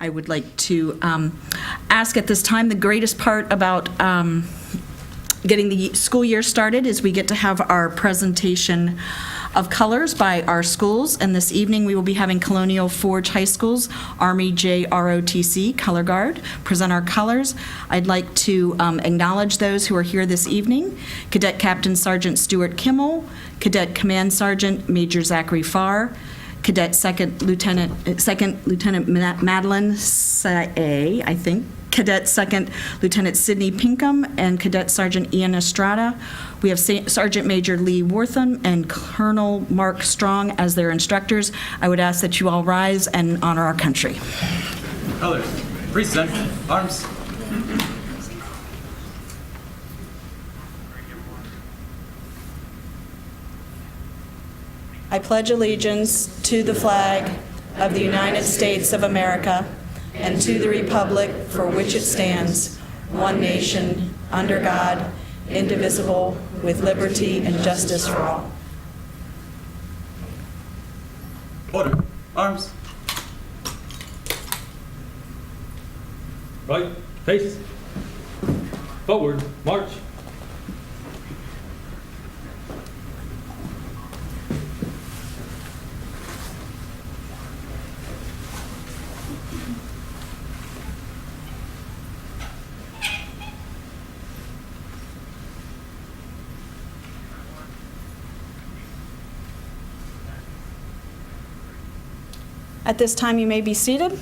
I would like to ask at this time, the greatest part about getting the school year started is we get to have our presentation of colors by our schools, and this evening we will be having Colonial Forge High School's Army JROTC Color Guard present our colors. I'd like to acknowledge those who are here this evening: Cadet Captain Sergeant Stuart Kimmel, Cadet Command Sergeant Major Zachary Farr, Cadet Second Lieutenant Madeline Sae, I think, Cadet Second Lieutenant Sidney Pinkham, and Cadet Sergeant Ian Estrada. We have Sergeant Major Lee Wortham and Colonel Mark Strong as their instructors. I would ask that you all rise and honor our country. Colors, present, arms. I pledge allegiance to the flag of the United States of America and to the republic for which it stands, one nation, under God, indivisible, with liberty and justice for all. Order, arms. Right, face, forward, march. At this time, you may be seated.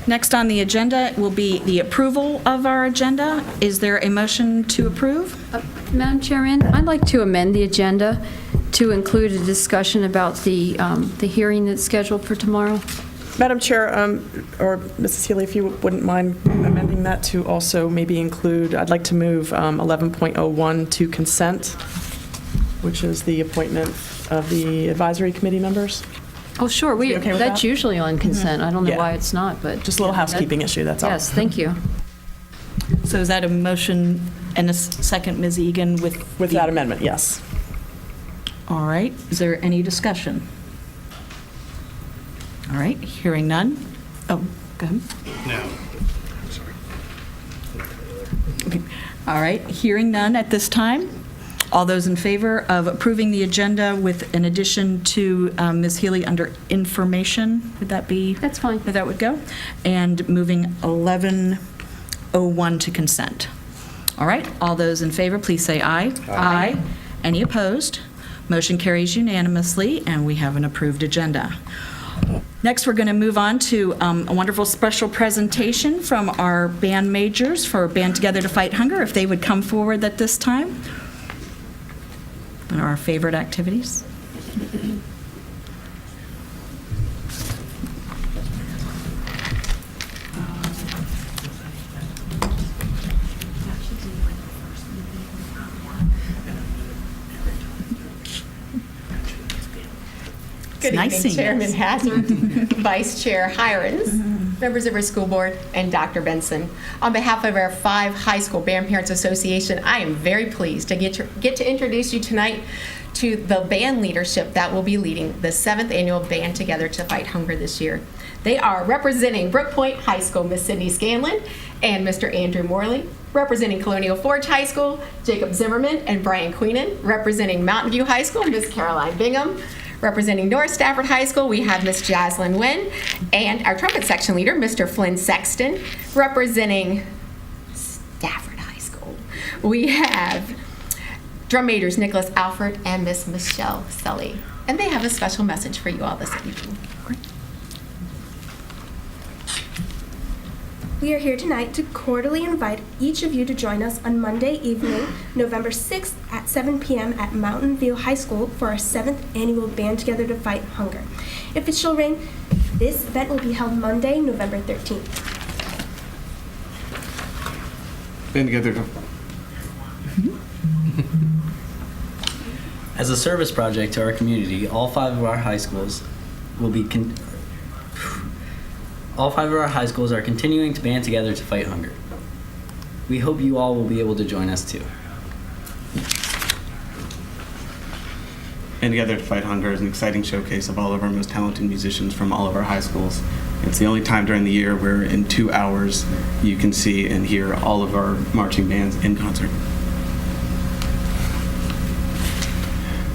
Next on the agenda will be the approval of our agenda. Is there a motion to approve? Madam Chairman, I'd like to amend the agenda to include a discussion about the hearing that's scheduled for tomorrow. Madam Chair, or Mrs. Healy, if you wouldn't mind amending that to also maybe include, I'd like to move 11.01 to consent, which is the appointment of the advisory committee members. Oh, sure. You okay with That's that? usually on consent. I don't know Yeah. why it's not, but... Just a little housekeeping issue, that's all. Yes, thank you. So is that a motion and a second, Ms. Egan, with With that amendment, yes. All right. Is there any discussion? All right. Hearing none. Oh, go ahead. No. Okay. All right. Hearing none at this time. All those in favor of approving the agenda with an addition to Ms. Healy under information, would that be? That's fine. That would go. And moving 11.01 to consent. All right. All those in favor, please say aye. Aye. Any opposed? Motion carries unanimously, and we have an approved agenda. Next, we're going to move on to a wonderful special presentation from our band majors for Band Together to Fight Hunger. If they would come forward at this time. One of our favorite activities. Good nice evening, seeing Chairman us. Hazard, Vice Chair Hirons, members of our school board, and Dr. Benson. On behalf of our 5 High School Band Parents Association, I am very pleased to get to introduce you tonight to the band leadership that will be leading the 7th annual Band Together to Fight Hunger this year. They are representing Brook Point High School, Miss Sydney Scanlon and Mr. Andrew Morley, representing Colonial Forge High School, Jacob Zimmerman and Brian Queenan, representing Mountain View High School, Miss Caroline Bingham, representing North Stafford High School, we have Miss Jaslyn Nguyen, and our trumpet section leader, Mr. Flynn Sexton, representing Stafford High School. We have drum majors Nicholas Alford and Miss Michelle Sully, and they have a special message for you all this evening. We are here tonight to cordially invite each of you to join us on Monday evening, November 6th at 7 p.m. at Mountain View High School for our 7th annual Band Together to Fight Hunger. If it shall rain, this event will be held Monday, November 13th. Band together. As a service project to our community, all 5 of our high schools will be all 5 of our high schools are continuing to band together to fight hunger. We hope you all will be able to join us too. Band Together to Fight Hunger is an exciting showcase of all of our most talented musicians from all of our high schools. It's the only time during the year where in 2 hours you can see and hear all of our marching bands in concert.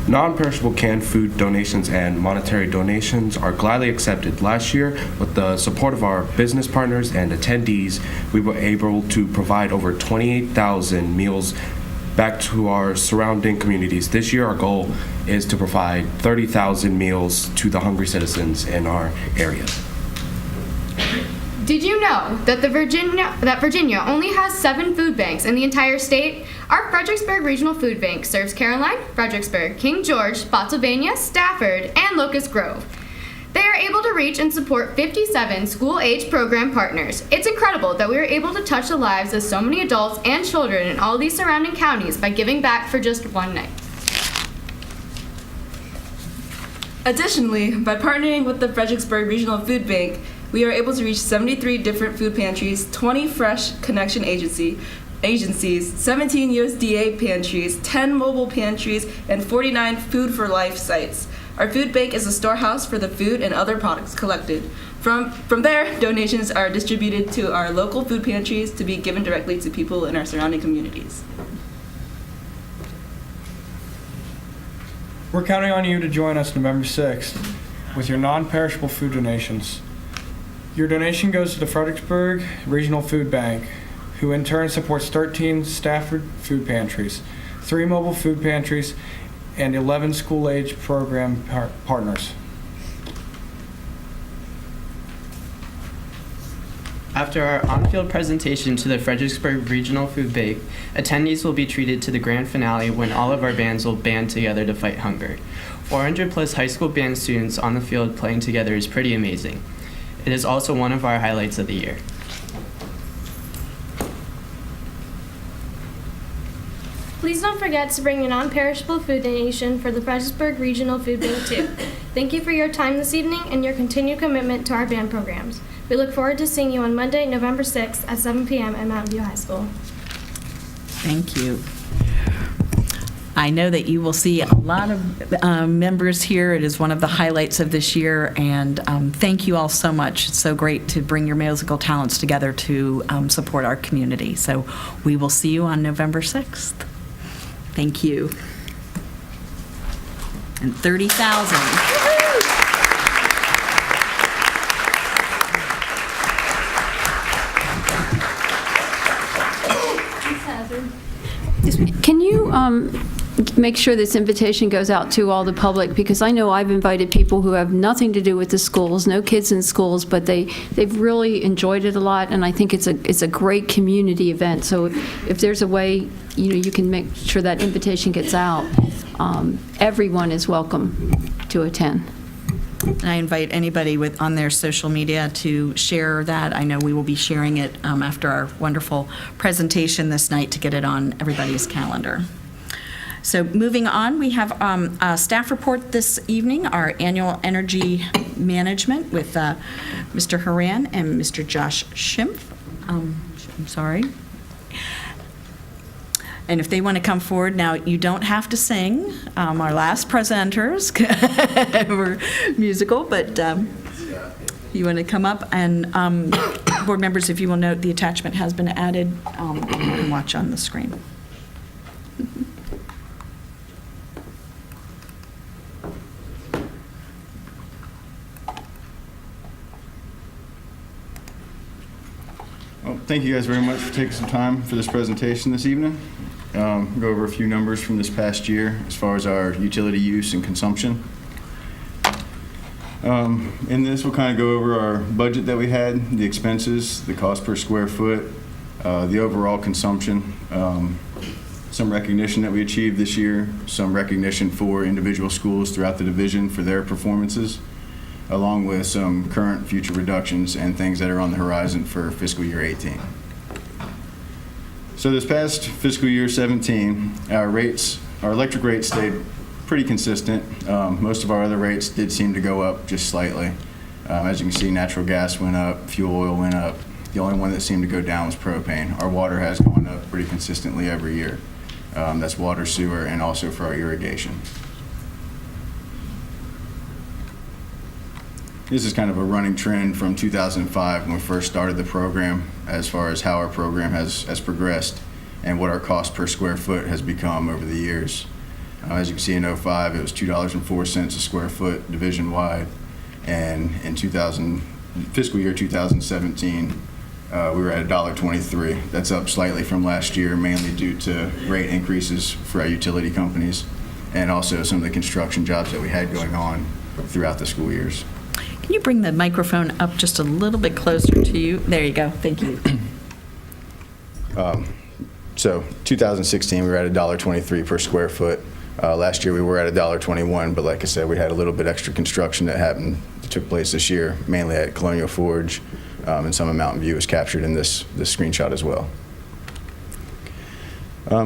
Non-perishable canned food donations and monetary donations are gladly accepted. Last year, with the support of our business partners and attendees, we were able to provide over 28,000 meals back to our surrounding communities. This year, our goal is to provide 30,000 meals to the hungry citizens in our area. Did you know that Virginia only has 7 food banks in the entire state? Our Fredericksburg Regional Food Bank serves Caroline, Fredericksburg, King George, Spotsylvania, Stafford, and Locust Grove. They are able to reach and support 57 school-age program partners. It's incredible that we are able to touch the lives of so many adults and children in all these surrounding counties by giving back for just one night. Additionally, by partnering with the Fredericksburg Regional Food Bank, we are able to reach 73 different food pantries, 20 Fresh Connection agencies, 17 USDA pantries, 10 mobile pantries, and 49 Food for Life sites. Our food bank is a storehouse for the food and other products collected. From there, donations are distributed to our local food pantries to be given directly to people in our surrounding communities. We're counting on you to join us November 6th with your non-perishable food donations. Your donation goes to the Fredericksburg Regional Food Bank, who in turn supports 13 Stafford food pantries, 3 mobile food pantries, and 11 school-age program partners. After our on-field presentation to the Fredericksburg Regional Food Bank, attendees will be treated to the grand finale when all of our bands will band together to fight hunger. 400 plus high school band students on the field playing together is pretty amazing. It is also one of our highlights of the year. Please don't forget to bring your non-perishable food donation for the Fredericksburg Regional Food Bank too. Thank you for your time this evening and your continued commitment to our band programs. We look forward to seeing you on Monday, November 6th at 7 p.m. at Mountain View High School. Thank you. I know that you will see a lot of members here. It is one of the highlights of this year, and thank you all so much. It's so great to bring your musical talents together to support our community. So we will see you on November 6th. Thank you. And 30,000. Can you make sure this invitation goes out to all the public? Because I know I've invited people who have nothing to do with the schools, no kids in schools, but they've really enjoyed it a lot, and I think it's a great community event. So if there's a way, you can make sure that invitation gets out. Everyone is welcome to attend. And I invite anybody on their social media to share that. I know we will be sharing it after our wonderful presentation this night to get it on everybody's calendar. So moving on, we have a staff report this evening, our annual energy management with Mr. Haran and Mr. Josh Schimpf. I'm sorry. And if they want to come forward, now you don't have to sing. Our last presenters were musical, but you want to come up. And board members, if you will note, the attachment has been added. You can watch on the screen. Well, thank you guys very much for taking some time for this presentation this evening. Go over a few numbers from this past year as far as our utility use and consumption. In this, we'll kind of go over our budget that we had, the expenses, the cost per square foot, the overall consumption, some recognition that we achieved this year, some recognition for individual schools throughout the division for their performances, along with some current future reductions and things that are on the horizon for fiscal year 18. So this past fiscal year 17, our electric rates stayed pretty consistent. Most of our other rates did seem to go up just slightly. As you can see, natural gas went up, fuel oil went up. The only one that seemed to go down was propane. Our water has gone up pretty consistently every year. That's water, sewer, and also for our irrigation. this is kind of a running trend from 2005 when we first started the program, as far as how our program has progressed and what our cost per square foot has become over the years. As you can see, in 05, it was $2.04 a square foot division-wide, and in fiscal year 2017, we were at $1.23. That's up slightly from last year, mainly due to rate increases for our utility companies and also some of the construction jobs that we had going on throughout the school years. Can you bring the microphone up just a little bit closer to you? There you go. Thank you. So 2016, we were at $1.23 per square foot. Last year, we were at $1.21, but like I said, we had a little bit extra construction that took place this year, mainly at Colonial Forge, and some of Mountain View is captured in this screenshot as well.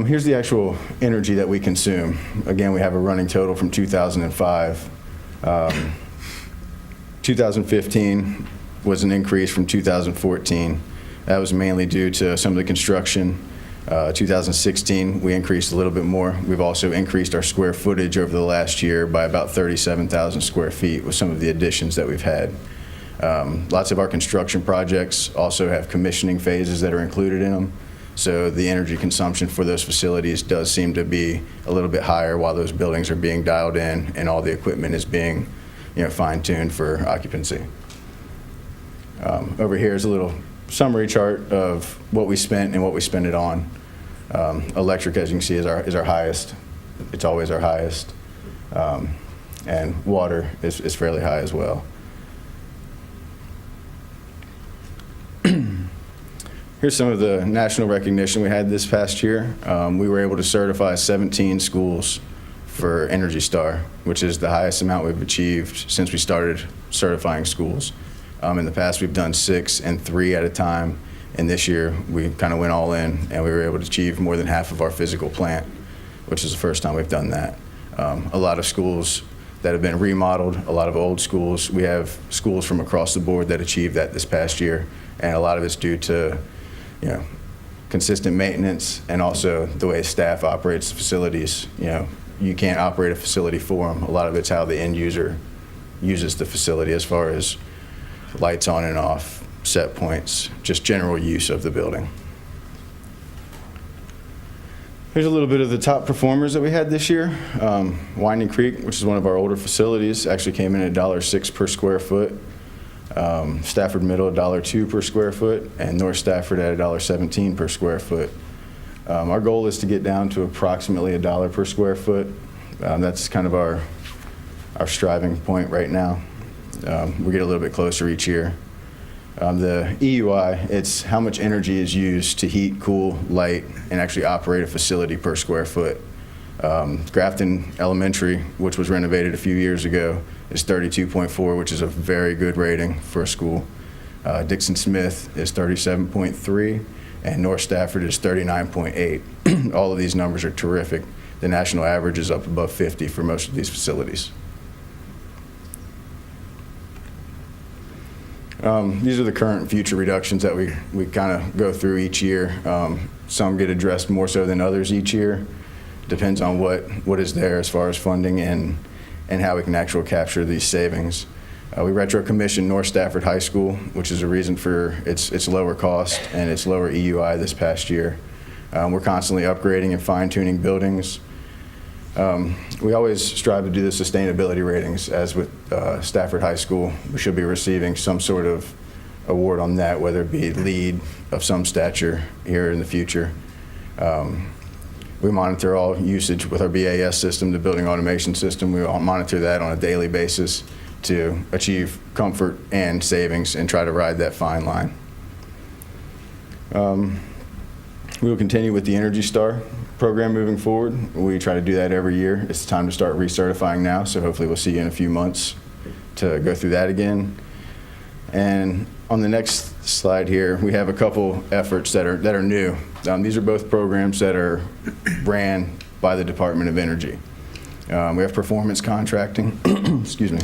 Here's the actual energy that we consume. Again, we have a running total from 2005. 2015 was an increase from 2014. That was mainly due to some of the construction. 2016, we increased a little bit more. We've also increased our square footage over the last year by about 37,000 square feet with some of the additions that we've had. Lots of our construction projects also have commissioning phases that are included in them. So the energy consumption for those facilities does seem to be a little bit higher while those buildings are being dialed in and all the equipment is being, fine-tuned for occupancy. Over here is a little summary chart of what we spent and what we spent it on. Electric, as you can see, is our highest. It's always our highest. And water is fairly high as well. Here's some of the national recognition we had this past year. We were able to certify 17 schools for Energy Star, which is the highest amount we've achieved since we started certifying schools. In the past, we've done 6 and 3 at a time, and this year we kind of went all in, and we were able to achieve more than half of our physical plant, which is the first time we've done that. A lot of schools that have been remodeled, a lot of old schools. We have schools from across the board that achieved that this past year, and a lot of it's due to consistent maintenance and also the way staff operates the facilities. You can't operate a facility for them. A lot of it's how the end user uses the facility as far as lights on and off, set points, just general use of the building. Here's a little bit of the top performers that we had this year. Winding Creek, which is one of our older facilities, actually came in at $1.06 per square foot. Stafford Middle, $1.02 per square foot, and North Stafford at $1.17 per square foot. Our goal is to get down to approximately $1 per square foot. That's kind of our striving point right now. We get a little bit closer each year. The EUI, it's how much energy is used to heat, cool, light, and actually operate a facility per square foot. Grafton Elementary, which was renovated a few years ago, is 32.4, which is a very good rating for a school. Dixon Smith is 37.3, and North Stafford is 39.8. All of these numbers are terrific. The national average is up above 50 for most of these facilities. These are the current and future reductions that we kind of go through each year. Some get addressed more so than others each year. Depends on what is there as far as funding and how we can actually capture these savings. We retro-commissioned North Stafford High School, which is a reason for its lower cost and its lower EUI this past year. We're constantly upgrading and fine-tuning buildings. We always strive to do the sustainability ratings. As with Stafford High School, we should be receiving some sort of award on that, whether it be LEED of some stature here in the future. We monitor all usage with our BAS system, the building automation system. We all monitor that on a daily basis to achieve comfort and savings and try to ride that fine line. We will continue with the Energy Star program moving forward. We try to do that every year. It's time to start recertifying now, so hopefully we'll see you in a few months to go through that again. And on the next slide here, we have a couple efforts that are new. These are both programs that are ran by the Department of Energy. We have performance contracting, excuse me,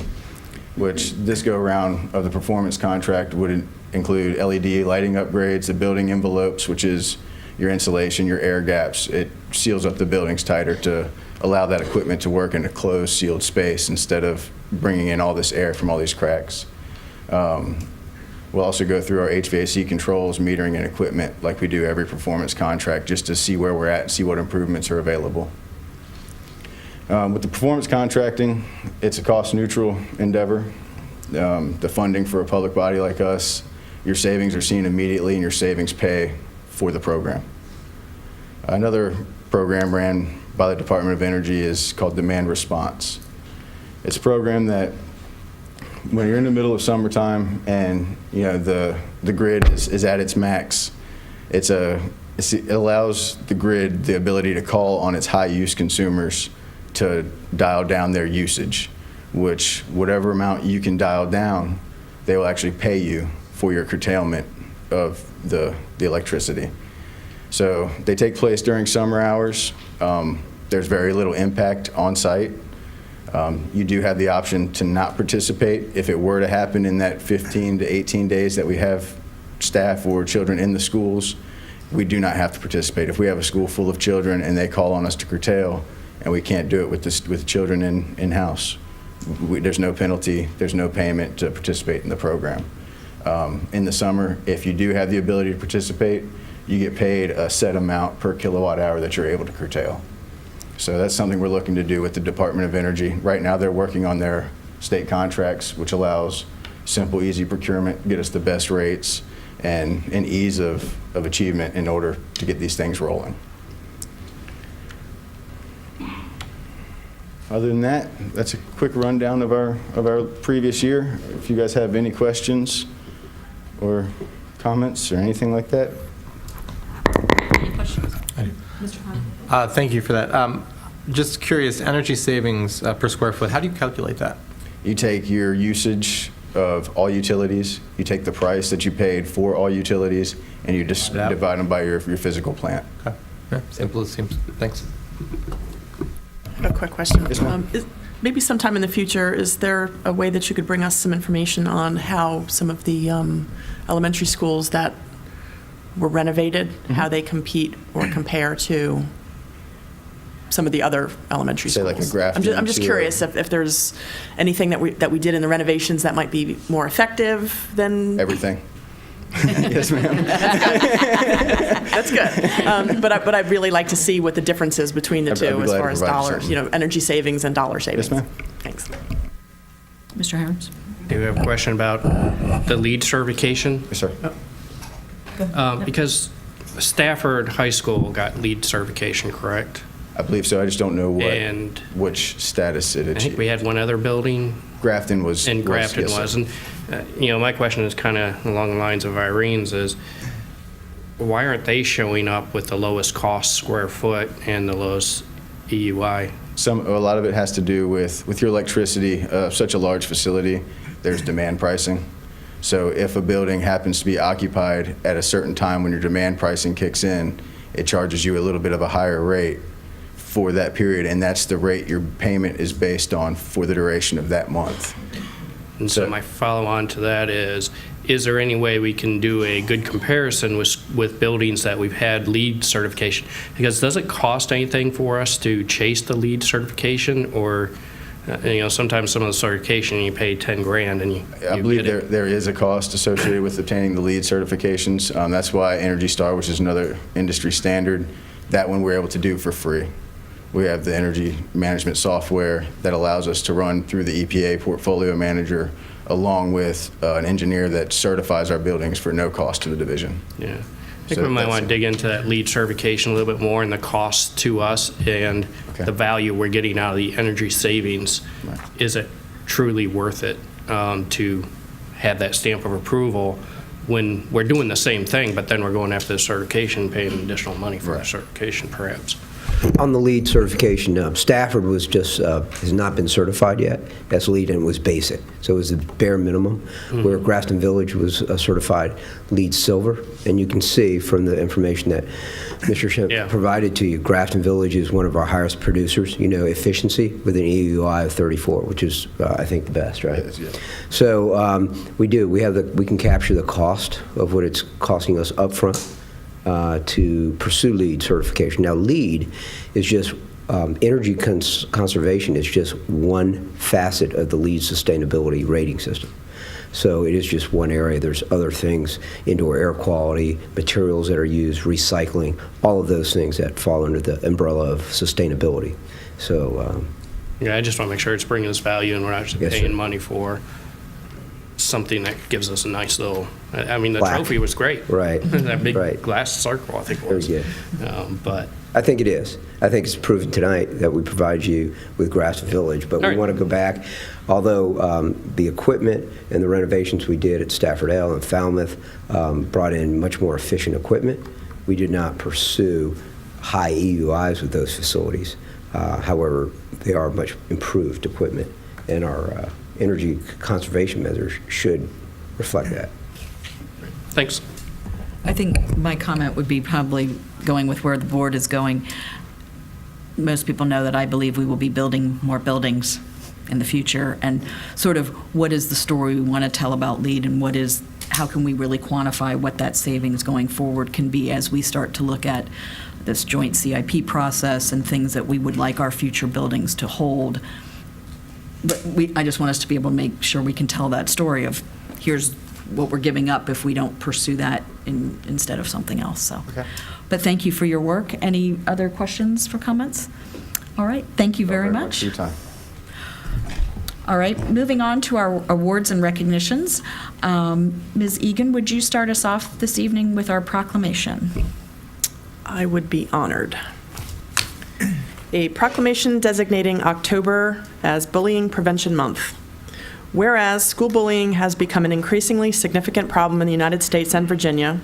which this go-around of the performance contract would include LED lighting upgrades, the building envelopes, which is your insulation, your air gaps. It seals up the buildings tighter to allow that equipment to work in a closed, sealed space instead of bringing in all this air from all these cracks. We'll also go through our HVAC controls, metering, and equipment like we do every performance contract, just to see where we're at and see what improvements are available. With the performance contracting, it's a cost-neutral endeavor. The funding for a public body like us, your savings are seen immediately and your savings pay for the program. Another program ran by the Department of Energy is called Demand Response. It's a program that when you're in the middle of summertime and the grid is at its max, it allows the grid the ability to call on its high use consumers to dial down their usage, which whatever amount you can dial down, they will actually pay you for your curtailment of the electricity. So they take place during summer hours. There's very little impact on site. You do have the option to not participate if it were to happen in that 15 to 18 days that we have staff or children in the schools. We do not have to participate. If we have a school full of children and they call on us to curtail and we can't do it with children in-house, there's no penalty, there's no payment to participate in the program. In the summer, if you do have the ability to participate, you get paid a set amount per kilowatt hour that you're able to curtail. So that's something we're looking to do with the Department of Energy. Right now, they're working on their state contracts, which allows simple, easy procurement, get us the best rates, and an ease of achievement in order to get these things rolling. Other than that, that's a quick rundown of our previous year. If you guys have any questions or comments or anything like that. Any questions? I do. Mr. Hahn? Thank you for that. Just curious, energy savings per square foot, how do you calculate that? You take your usage of all utilities, you take the price that you paid for all utilities, and you just divide them by your physical plant. Okay. Yeah, simple as seems. Thanks. I have a quick question. Yes, ma'am. Maybe sometime in the future, is there a way that you could bring us some information on how some of the elementary schools that were renovated, how they compete or compare to some of the other elementary schools? Say like a graph. I'm just curious if there's anything that we did in the renovations that might be more effective than Everything. Yes, ma'am. That's good. But I'd really like to see what the difference is between the I'd be two as glad far to as provide you dollars, something. energy savings and dollar savings. Yes, ma'am. Thanks. Mr. Harms? Do you have a question about the LEED certification? Yes, sir. Because Stafford High School got LEED certification, correct? I believe so. I just don't know And which status it I think achieved. we had one other building. Grafton was. And Grafton yes, sir. was. And, my question is kind of along the lines of Irene's is, why aren't they showing up with the lowest cost square foot and the lowest EUI? A lot of it has to do with your electricity. Such a large facility, there's demand pricing. So if a building happens to be occupied at a certain time when your demand pricing kicks in, it charges you a little bit of a higher rate for that period, and that's the rate your payment is based on for the duration of that month. And so my follow-on to that is there any way we can do a good comparison with buildings that we've had LEED certification? Because does it cost anything for us to chase the LEED certification, or sometimes some of the certification you pay 10 grand and you I believe get it? there is a cost associated with obtaining the LEED certifications. That's why Energy Star, which is another industry standard, that one we're able to do for free. We have the energy management software that allows us to run through the EPA portfolio manager along with an engineer that certifies our buildings for no cost to the division. Yeah. I think we might want to dig into that LEED certification a little bit more and the cost to us and the value we're getting out of the energy savings. Right. Is it truly worth it to have that stamp of approval when we're doing the same thing, but then we're going after the certification, paying additional money for the certification perhaps? On the LEED certification, Stafford was just has not been certified yet as LEED, and it was basic, so it was the bare minimum. Where Grafton Village was certified LEED Silver, and you can see from the information that Mr. Shemp provided to you, Grafton Village is one of our highest producers. Efficiency with an EUI of 34, which is I think the best, right? Yes, yes. So we can capture the cost of what it's costing us upfront to pursue LEED certification. Now, LEED is just Energy conservation is just one facet of the LEED sustainability rating system. So it is just one area. There's other things, indoor air quality, materials that are used, recycling, all of those things that fall under the umbrella of sustainability. So Yeah, I just want to make sure it's bringing us value and we're not just Yes, paying sir. money for something that gives us a nice little, I mean, the Plaque. trophy was great. Right. That big Right. glass circle, I think it Very was. good. But I think it is. I think it's proven tonight that we provide you with Grafton Village, but All we right. want to go back. Although the equipment and the renovations we did at Stafford L and Falmouth brought in much more efficient equipment, we did not pursue high EUIs with those facilities. However, they are much improved equipment, and our energy conservation measures should reflect that. thanks. I think my comment would be probably going with where the board is going. Most people know that I believe we will be building more buildings in the future, and sort of what is the story we want to tell about LEED, and how can we really quantify what that savings going forward can be as we start to look at this joint CIP process and things that we would like our future buildings to hold. But I just want us to be able to make sure we can tell that story of here's what we're giving up if we don't pursue that instead of something else. So, But thank you for your work. Any other questions for comments? All right, thank you very much. For your time. All right, moving on to our awards and recognitions. Ms. Egan, would you start us off this evening with our proclamation? I would be honored. A proclamation designating October as Bullying Prevention Month. Whereas school bullying has become an increasingly significant problem in the United States and Virginia,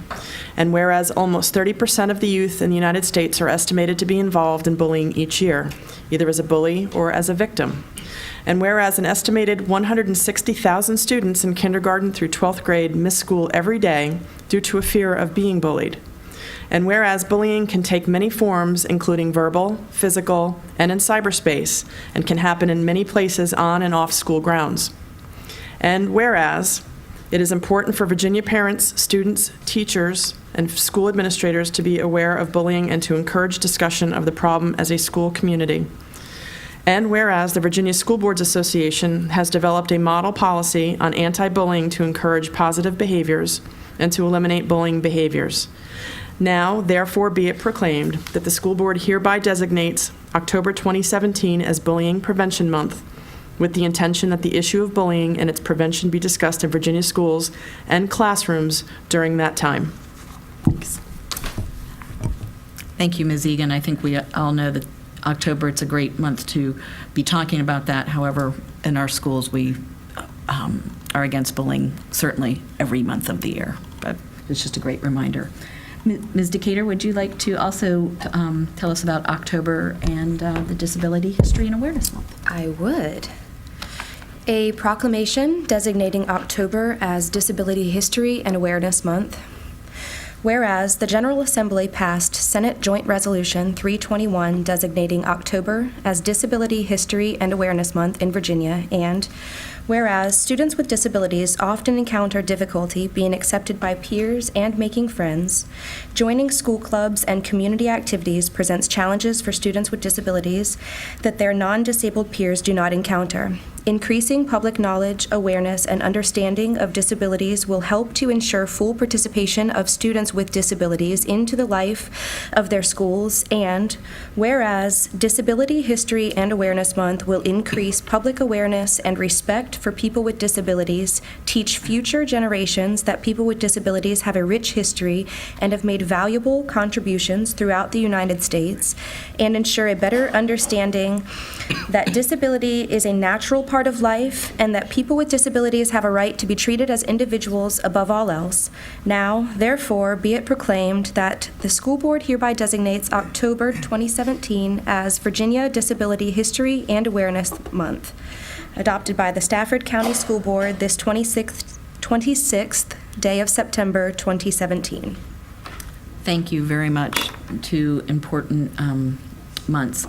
and whereas almost 30% of the youth in the United States are estimated to be involved in bullying each year, either as a bully or as a victim, and whereas an estimated 160,000 students in kindergarten through 12th grade miss school every day due to a fear of being bullied, and whereas bullying can take many forms, including verbal, physical, and in cyberspace, and can happen in many places on and off school grounds. And whereas it is important for Virginia parents, students, teachers, and school administrators to be aware of bullying and to encourage discussion of the problem as a school community. And whereas the Virginia School Boards Association has developed a model policy on anti-bullying to encourage positive behaviors and to eliminate bullying behaviors. Now, therefore, be it proclaimed that the school board hereby designates October 2017 as Bullying Prevention Month, with the intention that the issue of bullying and its prevention be discussed in Virginia schools and classrooms during that time. Thanks. Thank you, Ms. Egan. I think we all know that October, it's a great month to be talking about that. However, in our schools, we are against bullying certainly every month of the year, but it's just a great reminder. Ms. Decatur, would you like to also tell us about October and the Disability History and Awareness Month? I would. A proclamation designating October as Disability History and Awareness Month. Whereas the General Assembly passed Senate Joint Resolution 321 designating October as Disability History and Awareness Month in Virginia, and whereas students with disabilities often encounter difficulty being accepted by peers and making friends, joining school clubs and community activities presents challenges for students with disabilities that their non-disabled peers do not encounter. Increasing public knowledge, awareness, and understanding of disabilities will help to ensure full participation of students with disabilities into the life of their schools, and whereas Disability History and Awareness Month will increase public awareness and respect for people with disabilities, teach future generations that people with disabilities have a rich history and have made valuable contributions throughout the United States, and ensure a better understanding that disability is a natural part of life and that people with disabilities have a right to be treated as individuals above all else. Now, therefore, be it proclaimed that the school board hereby designates October 2017 as Virginia Disability History and Awareness Month, adopted by the Stafford County School Board this 26th day of September 2017. Thank you very much. Two important months.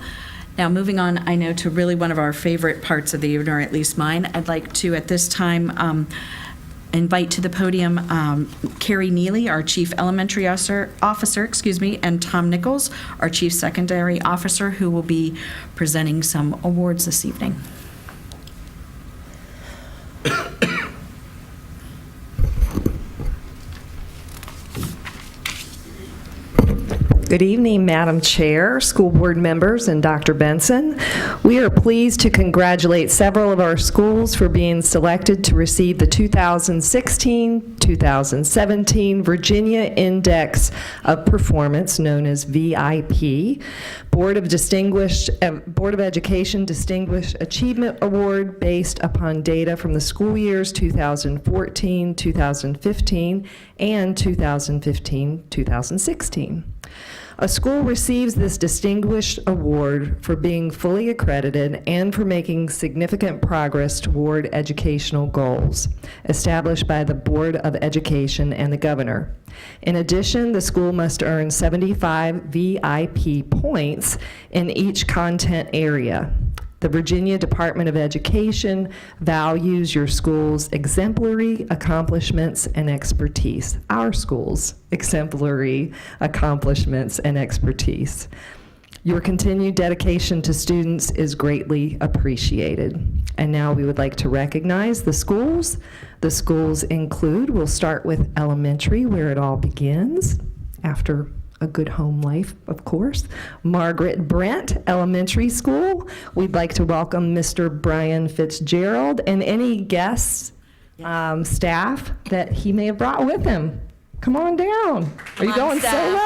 Now, moving on, I know to really one of our favorite parts of the evening, or at least mine, I'd like to, at this time, invite to the podium Carrie Neely, our Chief Elementary Officer, and Tom Nichols, our Chief Secondary Officer, who will be presenting some awards this evening. Good evening, Madam Chair, school board members, and Dr. Benson. We are pleased to congratulate several of our schools for being selected to receive the 2016-2017 Virginia Index of Performance, known as VIP, Board of Education Distinguished Achievement Award based upon data from the school years 2014, 2015, and 2015-2016. A school receives this distinguished award for being fully accredited and for making significant progress toward educational goals established by the Board of Education and the governor. In addition, the school must earn 75 VIP points in each content area. The Virginia Department of Education values your school's exemplary accomplishments and expertise. Our school's exemplary accomplishments and expertise. Your continued dedication to students is greatly appreciated. And now we would like to recognize the schools. The schools include, we'll start with elementary, where it all begins, after a good home life, of course. Margaret Brent Elementary School. We'd like to welcome Mr. Brian Fitzgerald and any guests, staff that he may have brought with him. Come on down. Are you going solo?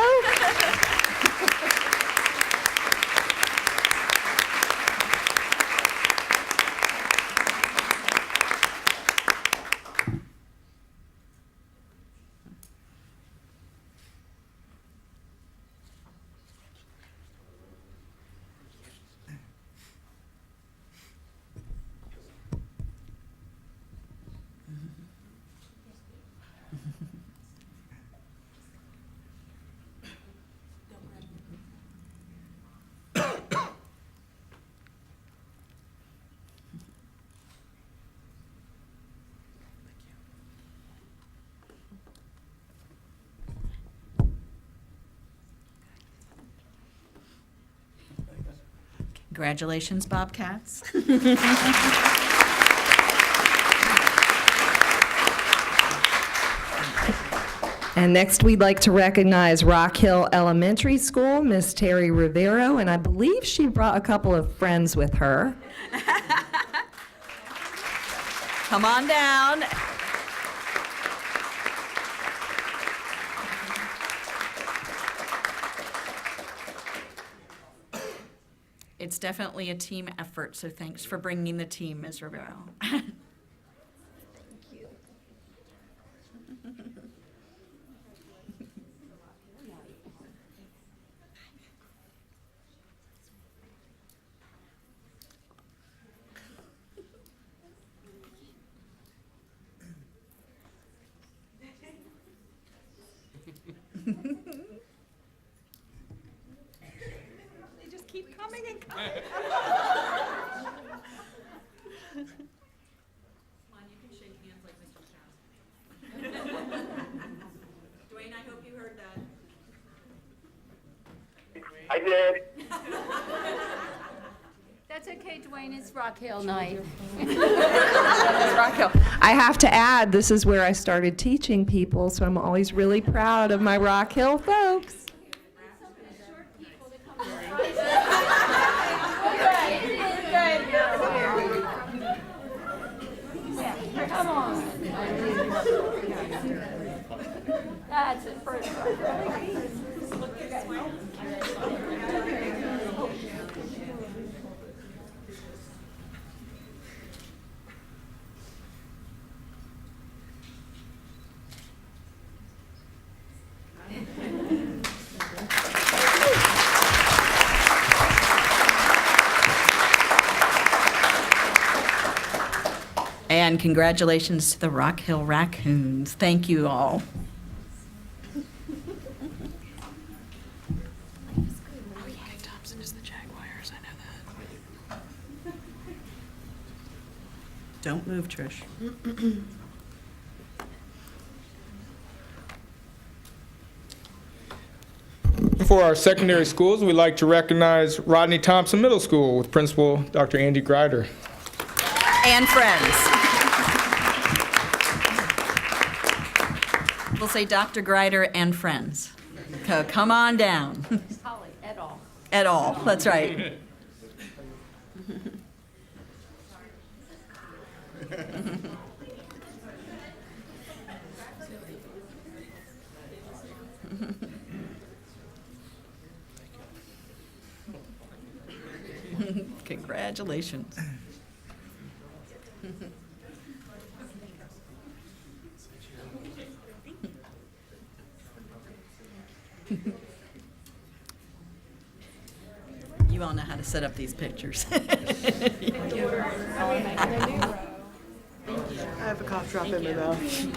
Congratulations, Bobcats. And next, we'd like to recognize Rock Hill Elementary School, Miss Terry Rivero, and I believe she brought a couple of friends with her. Come on down. It's definitely a team effort, so thanks for bringing the team, Ms. Rivero. Thank you. They just keep coming and coming. Dwayne, I hope you heard that. I did. That's okay, Dwayne, it's Rock Hill night. Rock Hill. I have to add, this is where I started teaching people, so I'm always really proud of my Rock Hill folks. Come on. That's it. First. And congratulations to the Rock Hill Raccoons. Thank you all. Thompson is the Jaguars, I know that. Don't move, Trish. For our secondary schools, we'd like to recognize Rodney Thompson Middle School with Principal Dr. Andy Grider. And friends. We'll say Dr. Grider and friends. Come on down. Holly, et al. Et al. That's right. Congratulations. You all know how to set up these pictures. I have a cough drop in my mouth.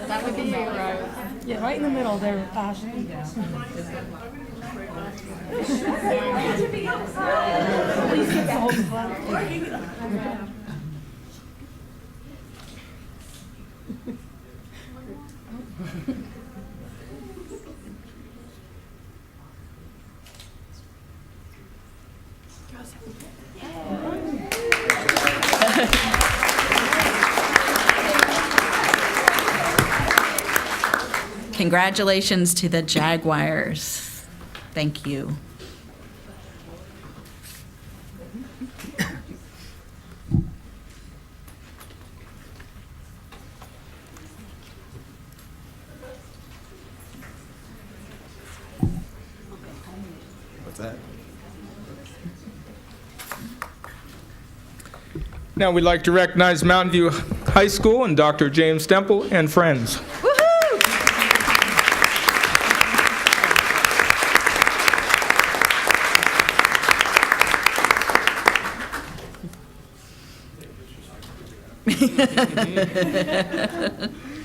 That would be right. Yeah, right in the middle there, Ashley. Please get the whole class. Congratulations to the Jaguars. Thank you. What's that? Now we'd like to recognize Mountain View High School and Dr. James Stemple and friends.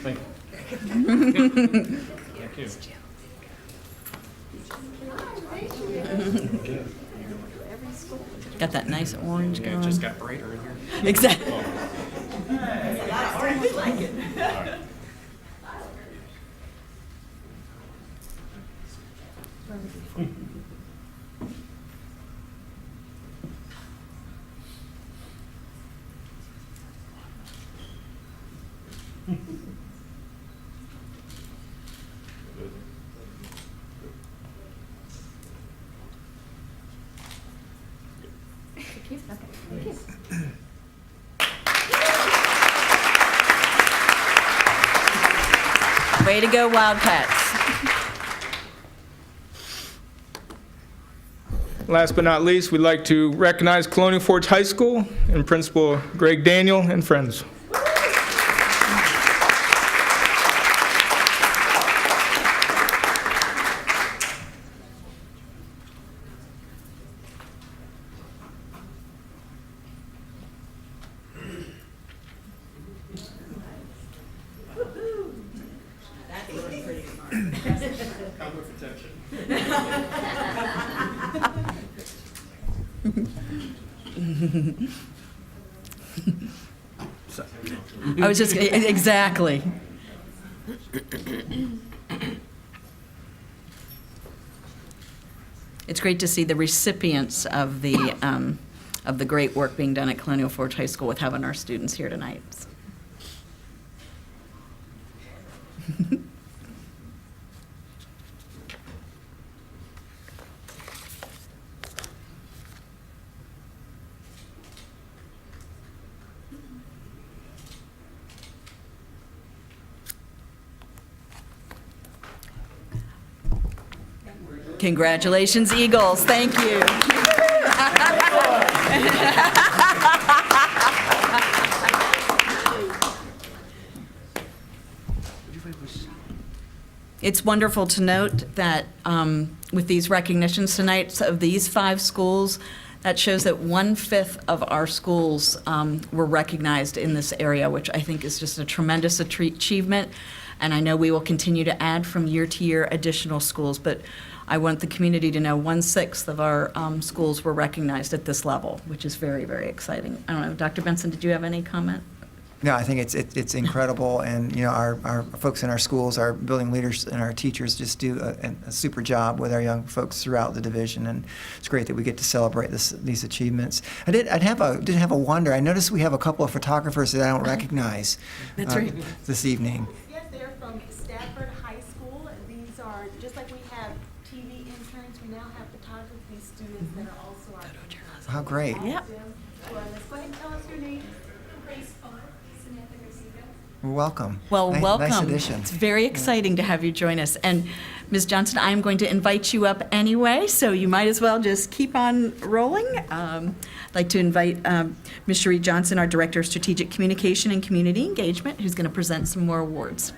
Thank you. Got that nice orange Yeah, going. it just got brighter in here. Exactly. We like it. Way to go, Wildcats. Last but not least, we'd like to recognize Colonial Forge High School and Principal Greg Daniel and friends. I was just, exactly. It's great to see the recipients of the great work being done at Colonial Forge High School with having our students here tonight. Congratulations, Eagles. Thank you. It's wonderful to note that with these recognitions tonight of these 5 schools, that shows that 1/5 of our schools were recognized in this area, which I think is just a tremendous achievement. And I know we will continue to add from year to year additional schools, but I want the community to know 1/6 of our schools were recognized at this level, which is very, very exciting. I don't know, Dr. Benson, did you have any comment? No, I think it's incredible, and our folks in our schools, our building leaders, and our teachers just do a super job with our young folks throughout the division, and it's great that we get to celebrate these achievements. I did have a wonder. I noticed we have a couple of photographers that I don't recognize. That's right. This evening. Yes, they're from Stafford High School. These are just like we have TV interns. We now have photography students that are also our interns. How great! Yeah. Let's go ahead and tell us your name. Welcome. Well, welcome. Nice addition. It's very exciting to have you join us. And Ms. Johnson, I'm going to invite you up anyway, so you might as well just keep on rolling. I'd like to invite Ms. Cherie Johnson, our Director of Strategic Communication and Community Engagement, who's going to present some more awards.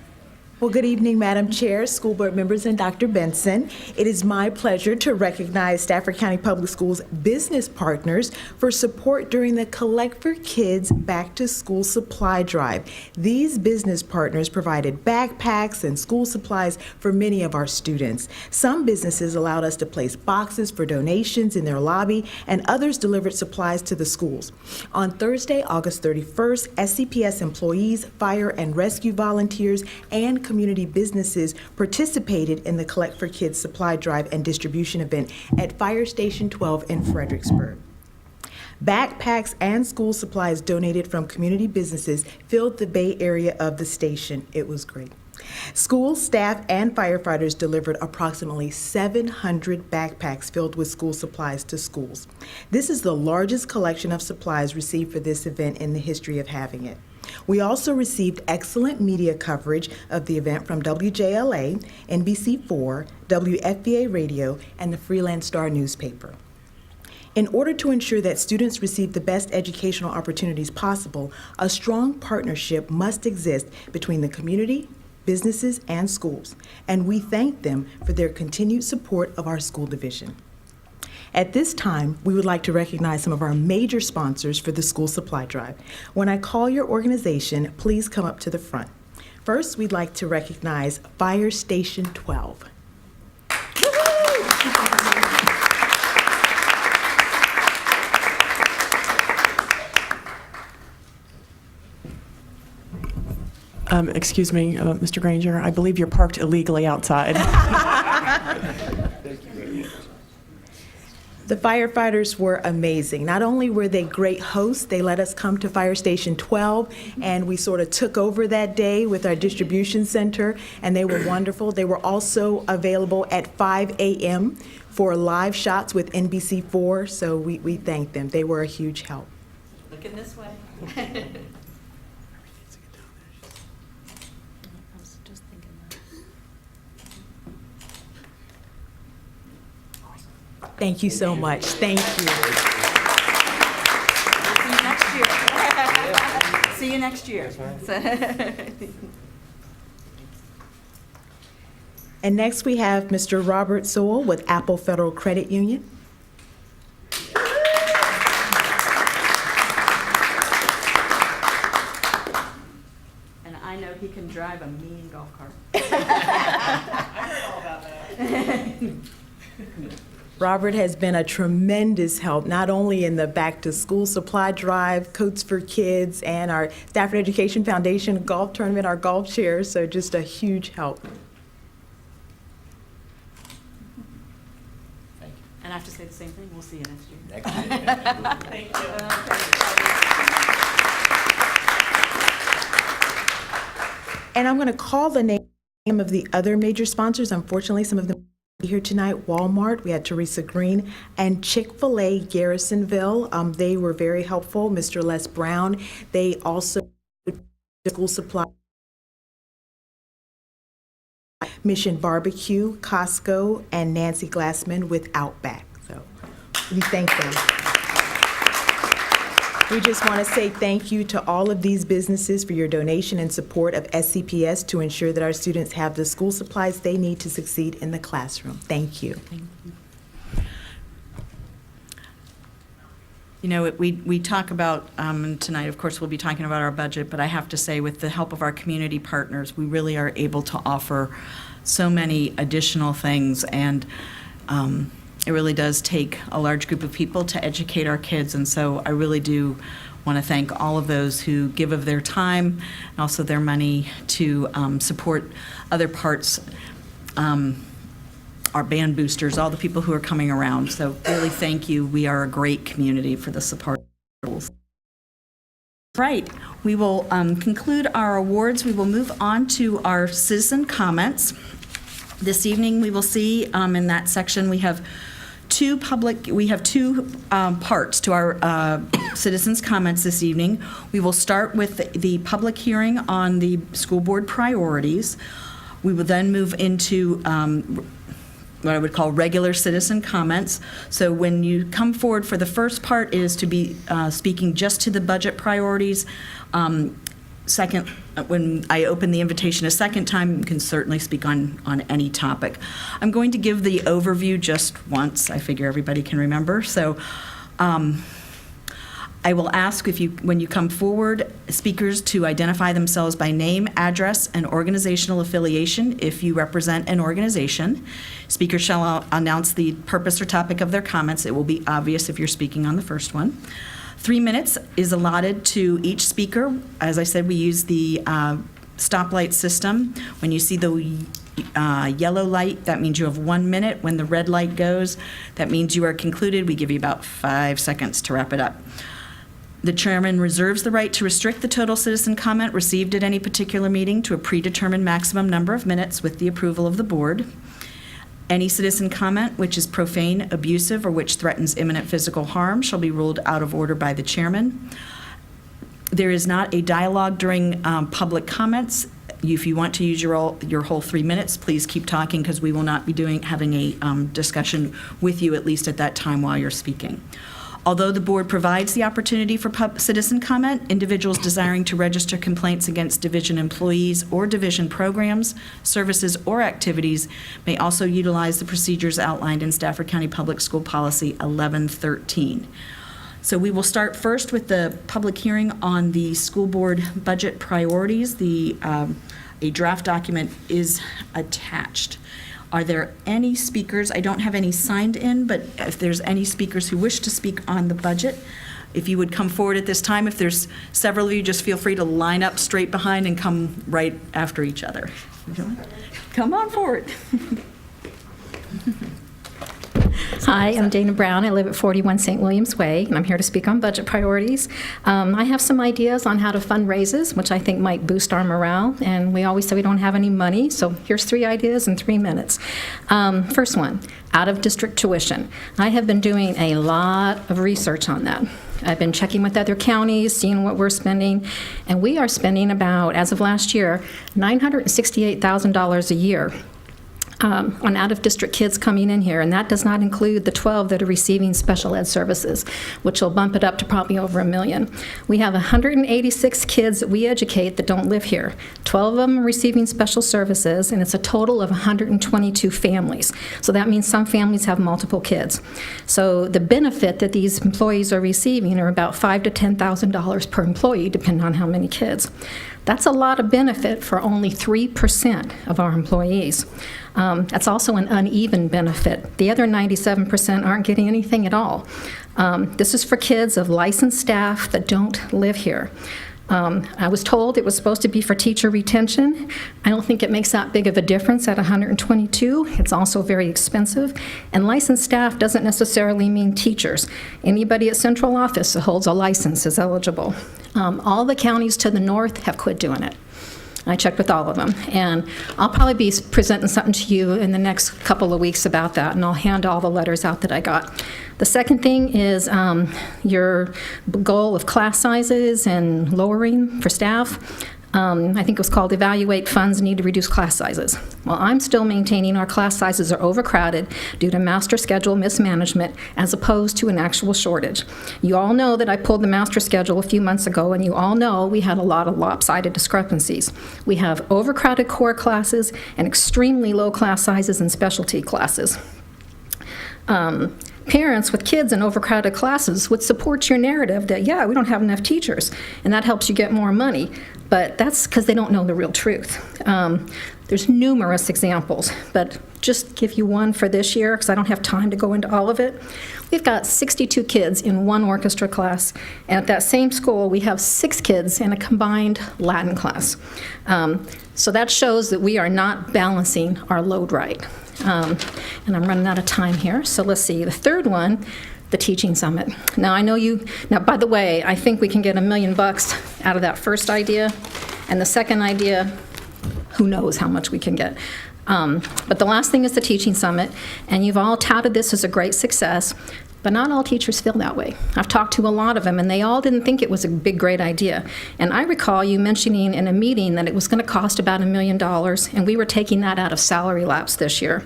Well, good evening, Madam Chair, school board members, and Dr. Benson. It is my pleasure to recognize Stafford County Public Schools business partners for support during the Collect for Kids Back to School Supply Drive. These business partners provided backpacks and school supplies for many of our students. Some businesses allowed us to place boxes for donations in their lobby, and others delivered supplies to the schools. On Thursday, August 31st, SCPS employees, fire and rescue volunteers, and community businesses participated in the Collect for Kids supply drive and distribution event at Fire Station 12 in Fredericksburg. Backpacks and school supplies donated from community businesses filled the Bay Area of the station. It was great. School staff and firefighters delivered approximately 700 backpacks filled with school supplies to schools. This is the largest collection of supplies received for this event in the history of having it. We also received excellent media coverage of the event from WJLA, NBC4, WFBA Radio, and the Freelance Star newspaper. In order to ensure that students receive the best educational opportunities possible, a strong partnership must exist between the community, businesses, and schools, and we thank them for their continued support of our school division. At this time, we would like to recognize some of our major sponsors for the school supply drive. When I call your organization, please come up to the front. First, we'd like to recognize Fire Station 12. Excuse me, Mr. Granger, I believe you're parked illegally outside. The firefighters were amazing. Not only were they great hosts, they let us come to Fire Station 12, and we sort of took over that day with our distribution center, and they were wonderful. They were also available at 5 a.m. for live shots with NBC4, so we thank them. They were a huge help. Looking this way. Thank you so much. Thank you. See you next year. And next we have Mr. Robert Sewell with Apple Federal Credit Union. And I know he can drive a mean golf cart. I heard all about that. Robert has been a tremendous help, not only in the Back to School supply drive, Coats for Kids, and our Stafford Education Foundation golf tournament, our golf chairs, so just a huge help. Thank you. And I have to say the same thing. We'll see you next year. Next year. Thank you. And I'm going to call the name of the other major sponsors. Unfortunately, some of them here tonight. Walmart, we had Teresa Green, and Chick-fil-A Garrisonville. They were very helpful. Mr. Les Brown, they also school supply. Mission Barbecue, Costco, and Nancy Glassman with Outback. So we thank them. We just want to say thank you to all of these businesses for your donation and support of SCPS to ensure that our students have the school supplies they need to succeed in the classroom. Thank you. Thank you. You know, we talk about, tonight, of course, we'll be talking about our budget, but I have to say, with the help of our community partners, we really are able to offer so many additional things, and it really does take a large group of people to educate our kids, and so I really do want to thank all of those who give of their time and also their money to support other parts, our band boosters, all the people who are coming around. So really thank you. We are a great community for the support. Right, we will conclude our awards. We will move on to our citizen comments. This evening, we will see in that section, we have two parts to our citizens' comments this evening. We will start with the public hearing on the school board priorities. We will then move into what I would call regular citizen comments. So when you come forward for the first part is to be speaking just to the budget priorities. Second, when I open the invitation a second time, you can certainly speak on any topic. I'm going to give the overview just once. I figure everybody can remember. So I will ask when you come forward, speakers to identify themselves by name, address, and organizational affiliation if you represent an organization. Speakers shall announce the purpose or topic of their comments. It will be obvious if you're speaking on the first one. 3 minutes is allotted to each speaker. As I said, we use the stoplight system. When you see the yellow light, that means you have 1 minute. When the red light goes, that means you are concluded. We give you about 5 seconds to wrap it up. The chairman reserves the right to restrict the total citizen comment received at any particular meeting to a predetermined maximum number of minutes with the approval of the board. Any citizen comment which is profane, abusive, or which threatens imminent physical harm shall be ruled out of order by the chairman. There is not a dialogue during public comments. If you want to use your whole 3 minutes, please keep talking, because we will not be having a discussion with you, at least at that time while you're speaking. Although the board provides the opportunity for citizen comment, individuals desiring to register complaints against division employees or division programs, services, or activities may also utilize the procedures outlined in Stafford County Public School Policy 1113. So we will start first with the public hearing on the school board budget priorities. A draft document is attached. Are there any speakers? I don't have any signed in, but if there's any speakers who wish to speak on the budget, if you would come forward at this time. If there's several of you, just feel free to line up straight behind and come right after each other. Come on forward. Hi, I'm Dana Brown. I live at 41 St. Williams Way, and I'm here to speak on budget priorities. I have some ideas on how to fund raises, which I think might boost our morale, and we always say we don't have any money, so here's 3 ideas in 3 minutes. First one, out-of-district tuition. I have been doing a lot of research on that. I've been checking with other counties, seeing what we're spending, and we are spending about, as of last year, $968,000 a year on out-of-district kids coming in here, and that does not include the 12 that are receiving special ed services, which will bump it up to probably over 1 million. We have 186 kids that we educate that don't live here. 12 of them are receiving special services, and it's a total of 122 families. So that means some families have multiple kids. So the benefit that these employees are receiving are about $5,000 to $10,000 per employee, depending on how many kids. That's a lot of benefit for only 3% of our employees. That's also an uneven benefit. The other 97% aren't getting anything at all. This is for kids of licensed staff that don't live here. I was told it was supposed to be for teacher retention. I don't think it makes that big of a difference at 122. It's also very expensive. And licensed staff doesn't necessarily mean teachers. Anybody at central office that holds a license is eligible. All the counties to the north have quit doing it. I checked with all of them, and I'll probably be presenting something to you in the next couple of weeks about that, and I'll hand all the letters out that I got. The second thing is your goal of class sizes and lowering for staff. I think it was called evaluate funds need to reduce class sizes. Well, I'm still maintaining our class sizes are overcrowded due to master schedule mismanagement as opposed to an actual shortage. You all know that I pulled the master schedule a few months ago, and you all know we had a lot of lopsided discrepancies. We have overcrowded core classes and extremely low class sizes in specialty classes. parents with kids in overcrowded classes would support your narrative that, yeah, we don't have enough teachers, and that helps you get more money. But that's because they don't know the real truth. There's numerous examples, but just give you one for this year, because I don't have time to go into all of it. We've got 62 kids in one orchestra class, and at that same school, we have 6 kids in a combined Latin class. So that shows that we are not balancing our load right. And I'm running out of time here, so let's see. The third one, the Teaching Summit. Now, by the way, I think we can get $1 million out of that first idea, and the second idea, who knows how much we can get. But the last thing is the Teaching Summit, and you've all touted this as a great success, but not all teachers feel that way. I've talked to a lot of them, and they all didn't think it was a big, great idea. And I recall you mentioning in a meeting that it was going to cost about $1 million, and we were taking that out of salary laps this year.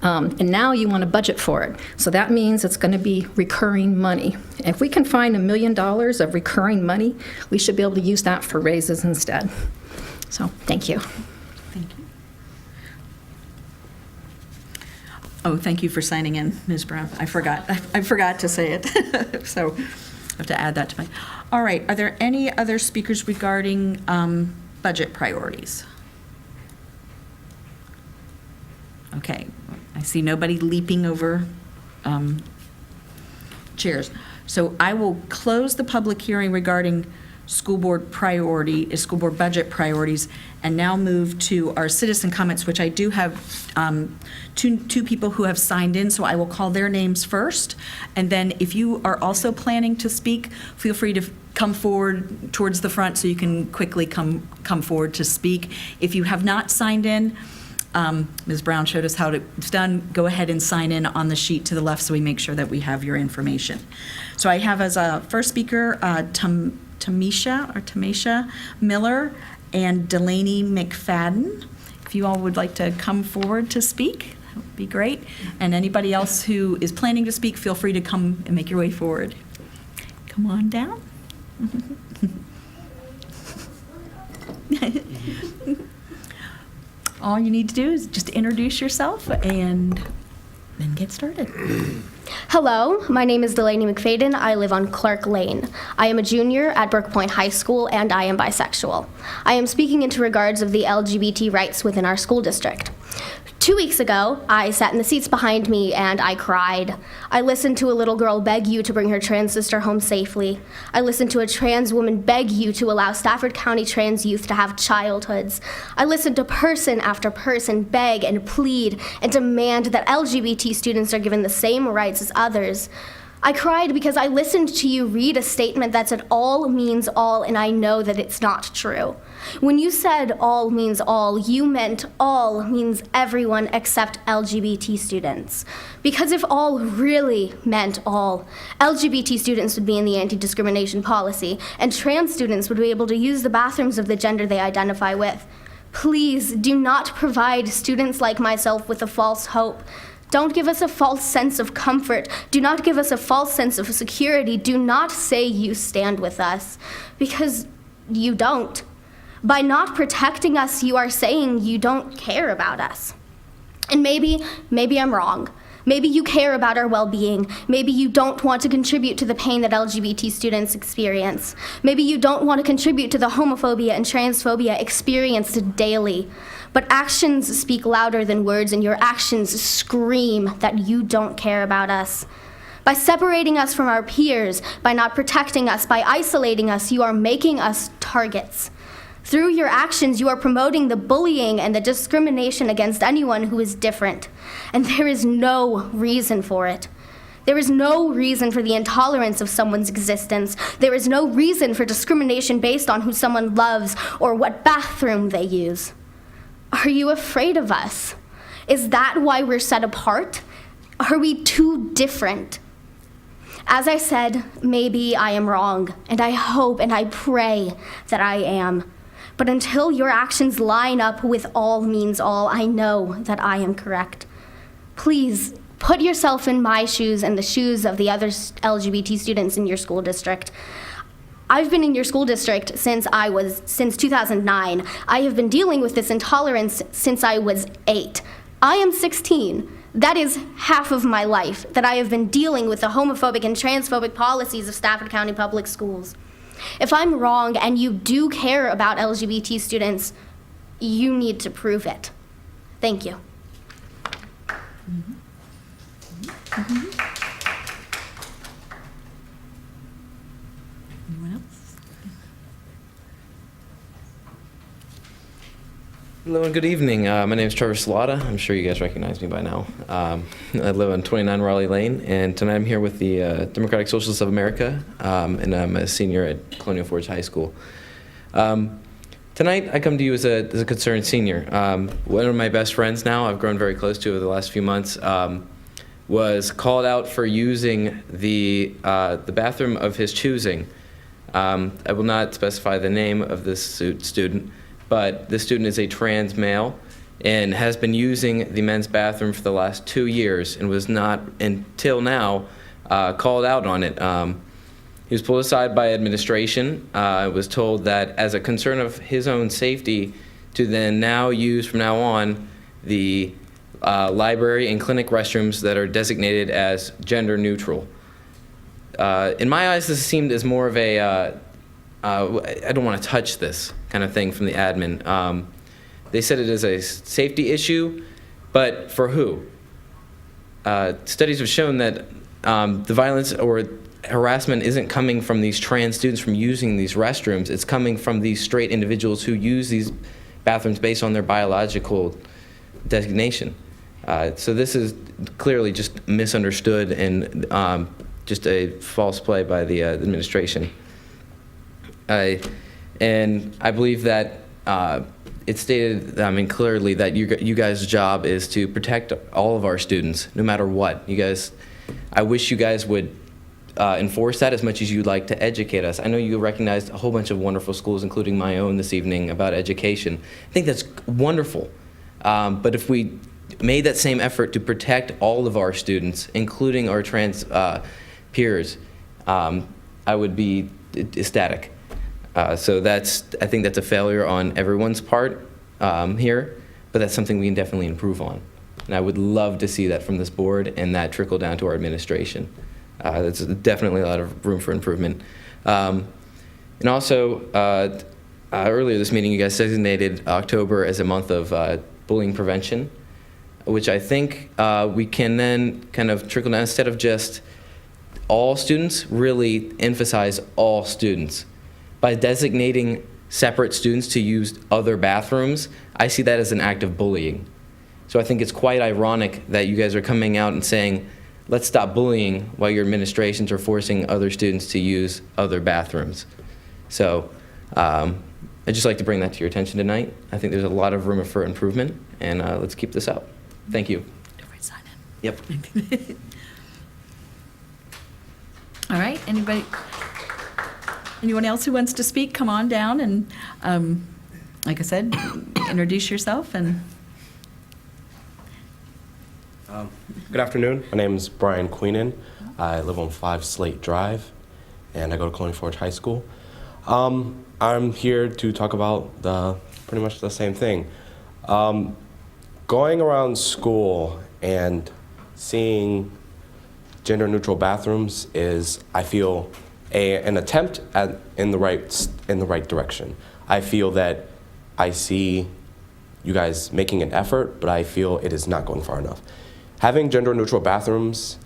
And now you want to budget for it. So that means it's going to be recurring money. If we can find $1 million of recurring money, we should be able to use that for raises instead. So, thank you. Thank you. Oh, thank you for signing in, Ms. Brown. I forgot to say it. So I have to add that to my. All right, are there any other speakers regarding budget priorities? Okay, I see nobody leaping over chairs. So I will close the public hearing regarding school board budget priorities, and now move to our citizen comments, which I do have two people who have signed in, so I will call their names first. And then if you are also planning to speak, feel free to come forward towards the front so you can quickly come forward to speak. If you have not signed in, Ms. Brown showed us how it's done. Go ahead and sign in on the sheet to the left so we make sure that we have your information. So I have as a first speaker Tamisha Miller and Delaney McFadden. If you all would like to come forward to speak, that would be great. And anybody else who is planning to speak, feel free to come and make your way forward. Come on down. All you need to do is just introduce yourself and then get started. Hello, my name is Delaney McFadden. I live on Clark Lane. I am a junior at Brook Point High School, and I am bisexual. I am speaking into regards of the LGBT rights within our school district. 2 weeks ago, I sat in the seats behind me and I cried. I listened to a little girl beg you to bring her trans sister home safely. I listened to a trans woman beg you to allow Stafford County trans youth to have childhoods. I listened to person after person beg and plead and demand that LGBT students are given the same rights as others. I cried because I listened to you read a statement that said all means all, and I know that it's not true. When you said all means all, you meant all means everyone except LGBT students. Because if all really meant all, LGBT students would be in the anti-discrimination policy, and trans students would be able to use the bathrooms of the gender they identify with. Please do not provide students like myself with a false hope. Don't give us a false sense of comfort. Do not give us a false sense of security. Do not say you stand with us, because you don't. By not protecting us, you are saying you don't care about us. And maybe I'm wrong. Maybe you care about our well-being. Maybe you don't want to contribute to the pain that LGBT students experience. Maybe you don't want to contribute to the homophobia and transphobia experienced daily. But actions speak louder than words, and your actions scream that you don't care about us. By separating us from our peers, by not protecting us, by isolating us, you are making us targets. Through your actions, you are promoting the bullying and the discrimination against anyone who is different. And there is no reason for it. There is no reason for the intolerance of someone's existence. There is no reason for discrimination based on who someone loves or what bathroom they use. Are you afraid of us? Is that why we're set apart? Are we too different? As I said, maybe I am wrong, and I hope and I pray that I am. But until your actions line up with all means all, I know that I am correct. Please put yourself in my shoes and the shoes of the other LGBT students in your school district. I've been in your school district since 2009. I have been dealing with this intolerance since I was 8. I am 16. That is half of my life that I have been dealing with the homophobic and transphobic policies of Stafford County Public Schools. If I'm wrong and you do care about LGBT students, you need to prove it. Thank you. Anyone else? Hello and good evening. My name is Trevor Salata. I'm sure you guys recognize me by now. I live on 29 Raleigh Lane, and tonight I'm here with the Democratic Socialists of America, and I'm a senior at Colonial Forge High School. Tonight I come to you as a concerned senior. One of my best friends now, I've grown very close to over the last few months, was called out for using the bathroom of his choosing. I will not specify the name of this student, but this student is a trans male and has been using the men's bathroom for the last 2 years and was not, until now, called out on it. He was pulled aside by administration, was told that as a concern of his own safety to then now use from now on the library and clinic restrooms that are designated as gender neutral. In my eyes, this seemed as more of a I don't want to touch this kind of thing from the admin. They said it is a safety issue, but for who? Studies have shown that the violence or harassment isn't coming from these trans students from using these restrooms. It's coming from these straight individuals who use these bathrooms based on their biological designation. So this is clearly just misunderstood and just a false play by the administration. And I believe that it's stated, clearly that you guys' job is to protect all of our students, no matter what. I wish you guys would enforce that as much as you'd like to educate us. I know you recognized a whole bunch of wonderful schools, including my own this evening, about education. I think that's wonderful. But if we made that same effort to protect all of our students, including our trans peers, I would be ecstatic. So I think that's a failure on everyone's part here, but that's something we can definitely improve on. And I would love to see that from this board and that trickle down to our administration. That's definitely a lot of room for improvement. And also, earlier this meeting, you guys designated October as a month of bullying prevention, which I think we can then kind of trickle down, instead of just all students, really emphasize all students. By designating separate students to use other bathrooms, I see that as an act of bullying. So I think it's quite ironic that you guys are coming out and saying, let's stop bullying, while your administrations are forcing other students to use other bathrooms. So I'd just like to bring that to your attention tonight. I think there's a lot of room for improvement, and let's keep this up. Thank you. Sign in. Yep. All right, anyone else who wants to speak, come on down and, like I said, introduce yourself. And Good afternoon. My name is Brian Queenan. I live on 5 Slate Drive, and I go to Colonial Forge High School. I'm here to talk about pretty much the same thing. Going around school and seeing gender-neutral bathrooms is, I feel, an attempt in the right direction. I feel that I see you guys making an effort, but I feel it is not going far enough. Having gender-neutral bathrooms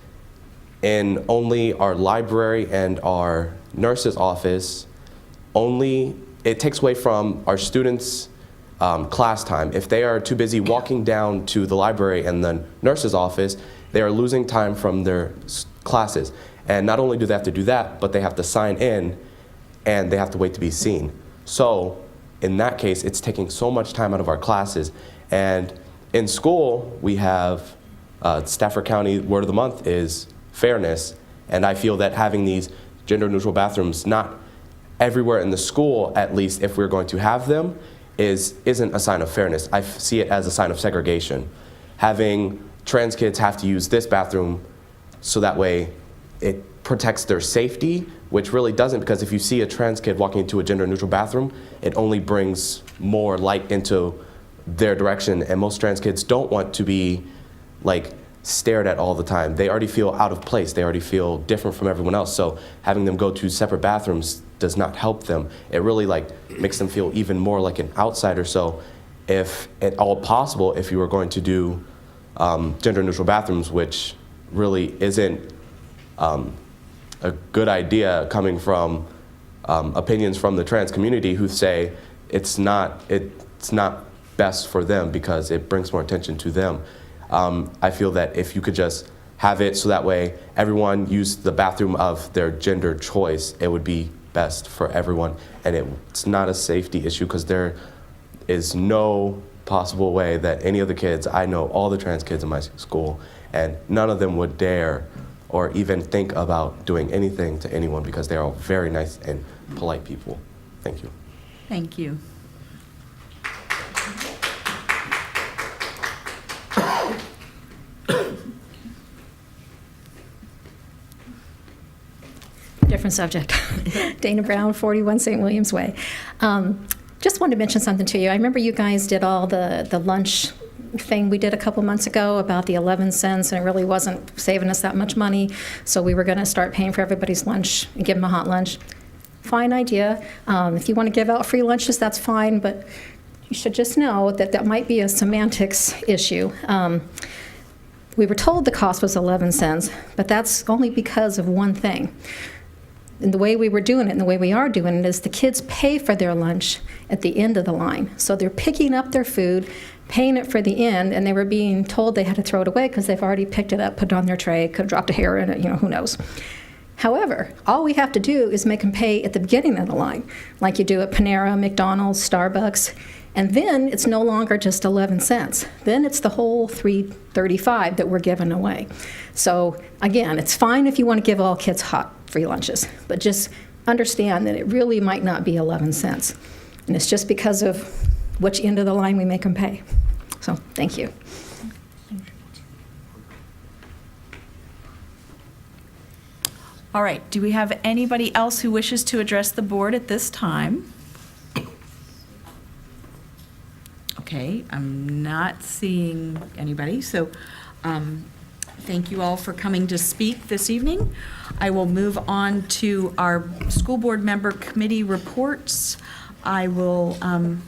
in only our library and our nurse's office, it takes away from our students' class time. If they are too busy walking down to the library and the nurse's office, they are losing time from their classes. And not only do they have to do that, but they have to sign in and they have to wait to be seen. So in that case, it's taking so much time out of our classes. And in school, we have Stafford County Word of the Month is fairness. And I feel that having these gender neutral bathrooms, not everywhere in the school, at least if we're going to have them, isn't a sign of fairness. I see it as a sign of segregation. Having trans kids have to use this bathroom so that way it protects their safety, which really doesn't, because if you see a trans kid walking into a gender-neutral bathroom, it only brings more light into their direction, and most trans kids don't want to be stared at all the time. They already feel out of place. They already feel different from everyone else. So having them go to separate bathrooms does not help them. It really like makes them feel even more like an outsider. So if at all possible, if you were going to do gender neutral bathrooms, which really isn't a good idea coming from opinions from the trans community who say it's not best for them because it brings more attention to them. I feel that if you could just have it so that way everyone used the bathroom of their gender choice, it would be best for everyone. And it's not a safety issue because there is no possible way that any of the kids, I know all the trans kids in my school, and none of them would dare or even think about doing anything to anyone because they're all very nice and polite people. Thank you. Thank you. Different subject. Dana Brown, 41 St. Williams Way. Just wanted to mention something to you. I remember you guys did all the lunch thing we did a couple months ago about the 11 cents, and it really wasn't saving us that much money, so we were going to start paying for everybody's lunch and give them a hot lunch. Fine idea. If you want to give out free lunches, that's fine, but you should just know that that might be a semantics issue. We were told the cost was 11 cents, but that's only because of one thing. And the way we were doing it and the way we are doing it is the kids pay for their lunch at the end of the line. So they're picking up their food, paying it for the end, and they were being told they had to throw it away because they've already picked it up, put it on their tray, could have dropped a hair in it, who knows. However, all we have to do is make them pay at the beginning of the line, like you do at Panera, McDonald's, Starbucks, and then it's no longer just 11 cents. Then it's the whole $3.35 that we're giving away. So again, it's fine if you want to give all kids hot free lunches, but just understand that it really might not be 11 cents. And it's just because of which end of the line we make them pay. So thank you. All right, do we have anybody else who wishes to address the board at this time? Okay, I'm not seeing anybody, so thank you all for coming to speak this evening. I will move on to our school board member committee reports. I will, let's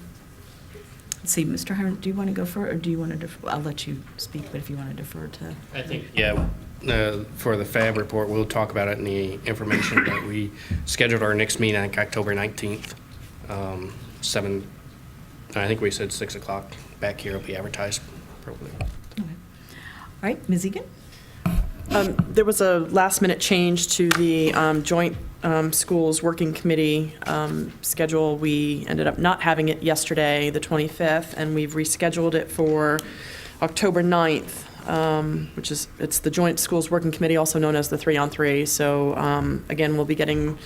see, Mr. Harmon, do you want to go first, or do you want to defer? I'll let you speak, but if you want to defer to. I think, yeah, for the FAB report, we'll talk about it in the information that we scheduled our next meeting, I think October 19th, 7, I think we said 6 o'clock back here will be advertised probably. Okay. All right, Ms. Egan? There was a last-minute change to the joint schools working committee schedule. We ended up not having it yesterday, the 25th, and we've rescheduled it for October 9th, which is, it's the joint schools working committee, also known as the 3-on-3. So again, we'll be getting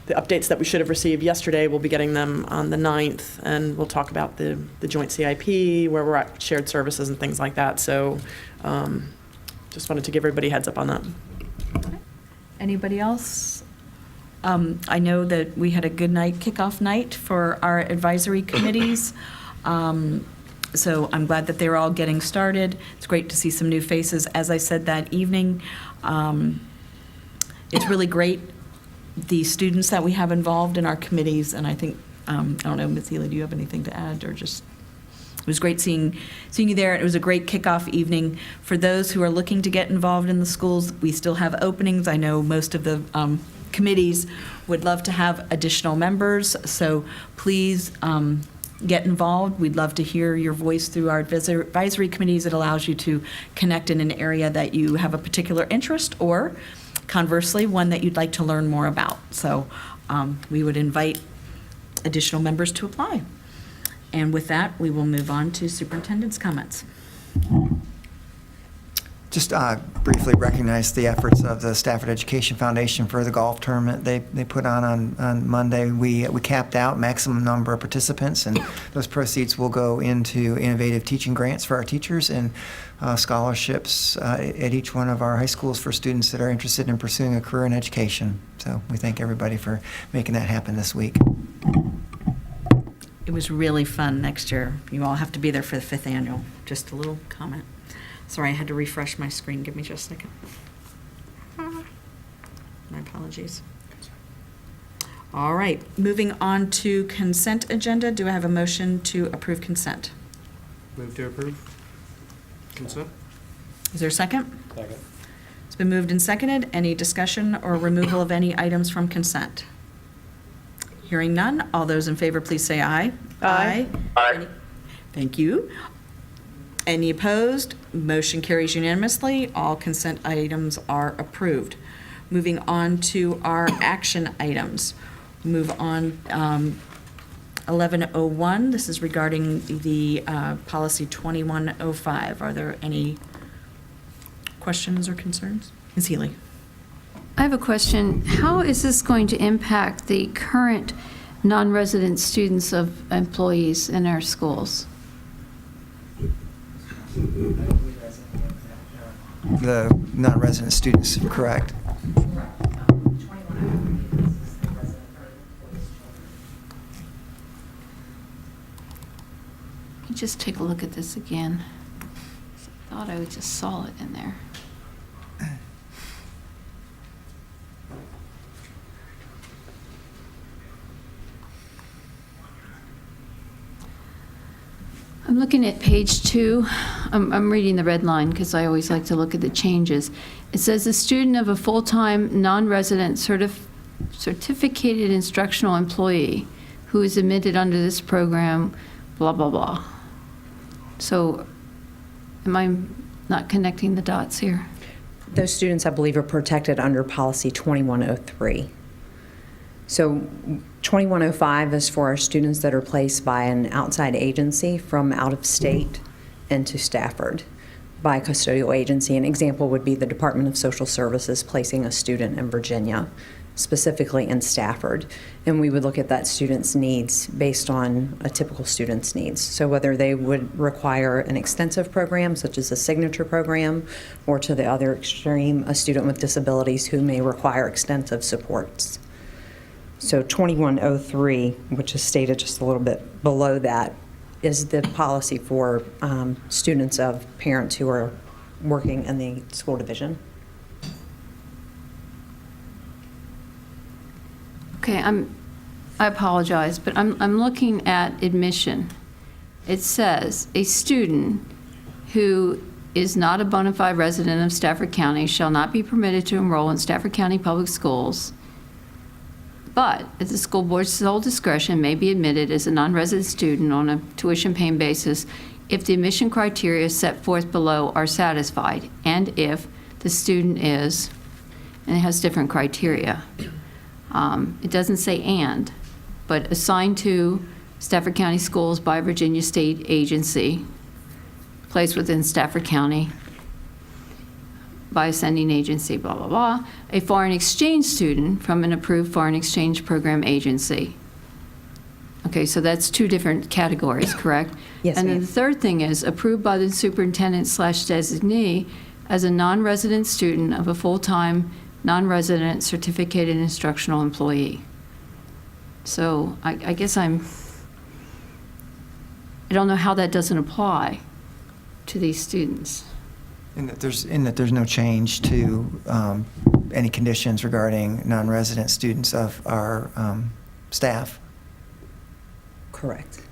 the updates that we should have received yesterday. We'll be getting them on the 9th, and we'll talk about the joint CIP, where we're at, shared services and things like that. So just wanted to give everybody a heads up on that. Anybody else? I know that we had a good night, kickoff night for our advisory committees. So I'm glad that they're all getting started. It's great to see some new faces. As I said that evening, it's really great, the students that we have involved in our committees, and I think, I don't know, Ms. Healy, do you have anything to add, or just, it was great seeing you there. It was a great kickoff evening. For those who are looking to get involved in the schools, we still have openings. I know most of the committees would love to have additional members, so please get involved. We'd love to hear your voice through our advisory committees. It allows you to connect in an area that you have a particular interest, or conversely, one that you'd like to learn more about. So we would invite additional members to apply. And with that, we will move on to superintendent's comments. Just briefly recognize the efforts of the Stafford Education Foundation for the golf tournament they put on Monday. We capped out maximum number of participants, and those proceeds will go into innovative teaching grants for our teachers and scholarships at each one of our high schools for students that are interested in pursuing a career in education. So we thank everybody for making that happen this week. It was really fun next year. You all have to be there for the 5th annual. Just a little comment. Sorry, I had to refresh my screen. Give me just a second. My apologies. All right, moving on to consent agenda. Do I have a motion to approve consent? Move to approve. Consent? Is there a second? Second. It's been moved and seconded. Any discussion or removal of any items from consent? Hearing none, all those in favor, please say aye. Aye. Aye. Thank you. Any opposed? Motion carries unanimously. All consent items are approved. Moving on to our action items. Move on, 1101, this is regarding the policy 2105. Are there any questions or concerns? Ms. Healy? I have a question. How is this going to impact the current non-resident students of employees in our schools? The non-resident students, correct? Let me just take a look at this again. I thought I just saw it in there. I'm looking at page 2. I'm reading the red line because I always like to look at the changes. It says a student of a full-time, non-resident certificated instructional employee who is admitted under this program, blah, blah, blah. So am I not connecting the dots here? Those students, I believe, are protected under policy 2103. So 2105 is for our students that are placed by an outside agency from out of state into Stafford by a custodial agency. An example would be the Department of Social Services placing a student in Virginia, specifically in Stafford. And we would look at that student's needs based on a typical student's needs. So whether they would require an extensive program, such as a signature program, or to the other extreme, a student with disabilities who may require extensive supports. So 2103, which is stated just a little bit below that, is the policy for students of parents who are working in the school division. Okay, I apologize, but I'm looking at admission. It says, a student who is not a bona fide resident of Stafford County shall not be permitted to enroll in Stafford County Public Schools, but at the school board's sole discretion may be admitted as a non-resident student on a tuition-paying basis if the admission criteria set forth below are satisfied, and if the student is, and it has different criteria. It doesn't say and, but assigned to Stafford County Schools by Virginia State Agency, placed within Stafford County by a sending agency, blah, blah, blah, a foreign exchange student from an approved foreign exchange program agency. Okay, so that's two different categories, correct? Yes, And then ma'am. the third thing is approved by the superintendent/designee as a non-resident student of a full-time, non-resident certificated instructional employee. So I guess I don't know how that doesn't apply to these students. In that there's no change to any conditions regarding non-resident students of our staff. Correct.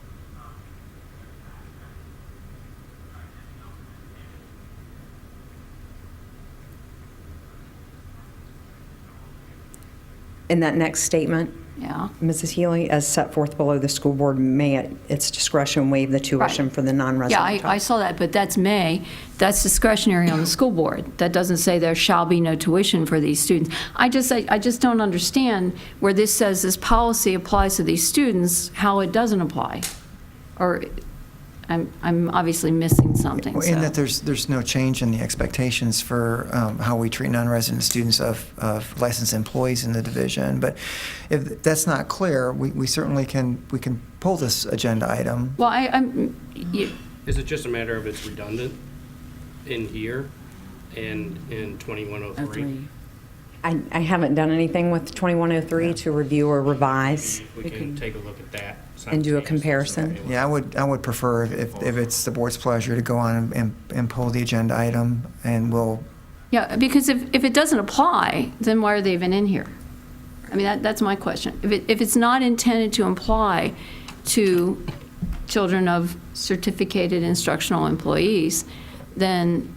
In that next statement, yeah, Mrs. Healy, as set forth below, the school board may at its discretion waive the tuition Right. for the non-resident. Yeah, I saw that, but that's that's discretionary on the school board. That doesn't say there shall be no tuition for these students. I just don't understand where this says this policy applies to these students, how it doesn't apply. Or I'm obviously missing something. In so. that there's no change in the expectations for how we treat non-resident students of licensed employees in the division. But if that's not clear, we certainly can pull this agenda item. Well, Is it just a matter of it's redundant in here and in 2103? I haven't done anything with 2103 to review or revise We can take a look at that. and do a comparison. Yeah, I would prefer if it's the board's pleasure to go on and pull the agenda item, and we'll. Yeah, because if it doesn't apply, then why are they even in here? I mean, that's my question. If it's not intended to apply to children of certificated instructional employees, then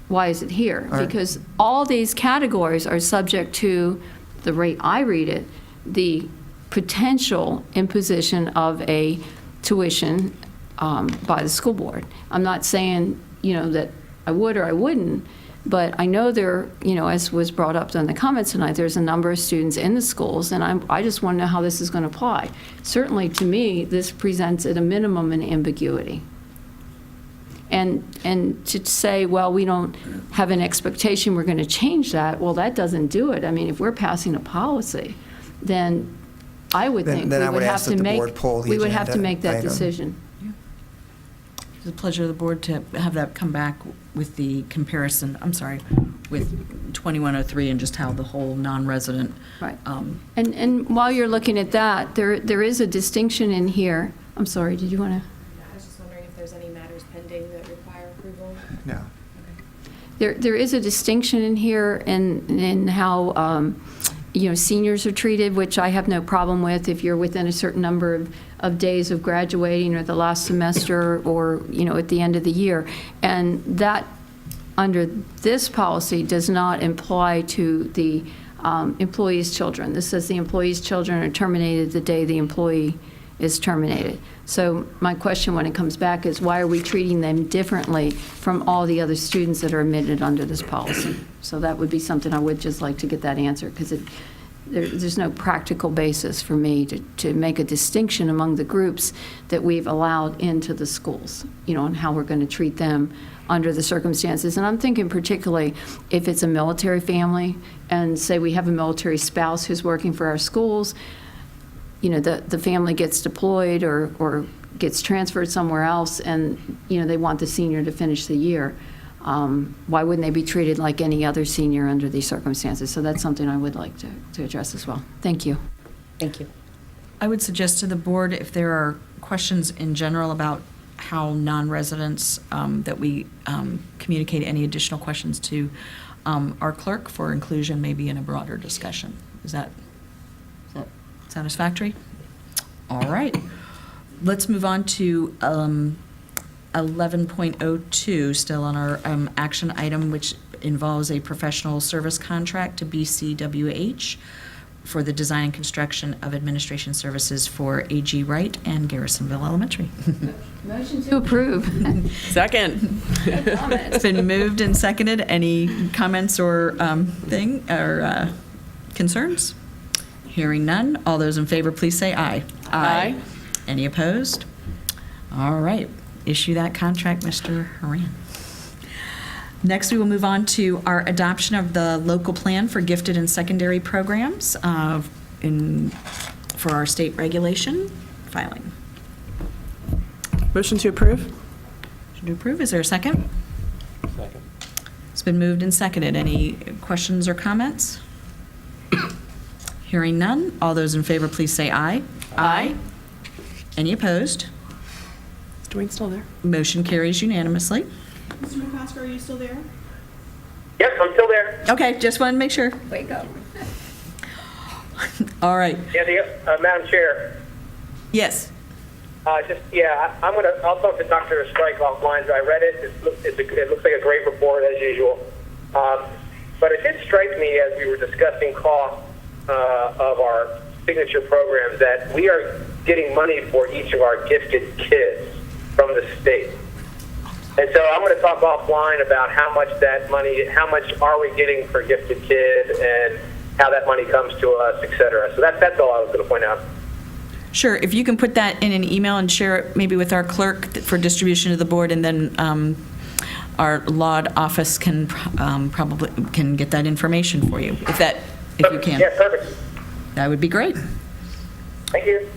why is it here? All right. Because all these categories are subject to, the rate I read it, the potential imposition of a tuition by the school board. I'm not saying, that I would or I wouldn't, but I know there, as was brought up in the comments tonight, there's a number of students in the schools, and I just want to know how this is going to apply. Certainly, to me, this presents at a minimum an ambiguity. And to say, well, we don't have an expectation we're going to change that, well, that doesn't do it. I mean, if we're passing a policy, then I would think Then we I would would have ask to that the make, board pull the we would have to agenda make that item. decision. It's the pleasure of the board to have that come back with the comparison, with 2103 and just how the whole non-resident. Right. And while you're looking at that, there is a distinction in here. I'm sorry, did you want to? I was just wondering if there's any matters pending that require approval. No. There is a distinction in here in how, seniors are treated, which I have no problem with if you're within a certain number of days of graduating or the last semester or, at the end of the year. And that, under this policy, does not apply to the employee's children. This says the employee's children are terminated the day the employee is terminated. So my question when it comes back is, why are we treating them differently from all the other students that are admitted under this policy? So that would be something I would just like to get that answer, because there's no practical basis for me to make a distinction among the groups that we've allowed into the schools, and how we're going to treat them under the circumstances. And I'm thinking particularly if it's a military family, and say we have a military spouse who's working for our schools, the family gets deployed or gets transferred somewhere else, and, they want the senior to finish the year. Why wouldn't they be treated like any other senior under these circumstances? So that's something I would like to address as well. Thank you. Thank you. I would suggest to the board, if there are questions in general about how non-residents, that we communicate any additional questions to our clerk for inclusion, maybe in a broader discussion. Is that satisfactory? All right. Let's move on to 11.02, still on our action item, which involves a professional service contract to BCWH for the design and construction of administration services for A.G. Wright and Garrisonville Elementary. Motion to approve. Second. It's been moved and seconded. Any comments or concerns? Hearing none. All those in favor, please say aye. Aye. Any opposed? All right. Issue that contract, Mr. Haran. Next, we will move on to our adoption of the local plan for gifted and secondary programs for our state regulation filing. Motion to approve? Motion to approve. Is there a second? Second. It's been moved and seconded. Any questions or comments? Hearing none. All those in favor, please say aye. Aye. Any opposed? Is Dwayne still there? Motion carries unanimously. Mr. McCosker, are you still there? Yes, I'm still there. Okay, just wanted to make sure. Wake up. All right. Madam Chair. Yes. I'll talk to Dr. Strike offline. I read it. It looks like a great report as usual. But it did strike me as we were discussing costs of our signature programs that we are getting money for each of our gifted kids from the state. And so I'm going to talk offline about how much are we getting for gifted kids and how that money comes to us, et cetera. So that's all I was going to point out. Sure. If you can put that in an email and share it maybe with our clerk for distribution to the board, and then our law office can probably get that information for you, if you can. Yeah, perfect. That would be great. Thank you.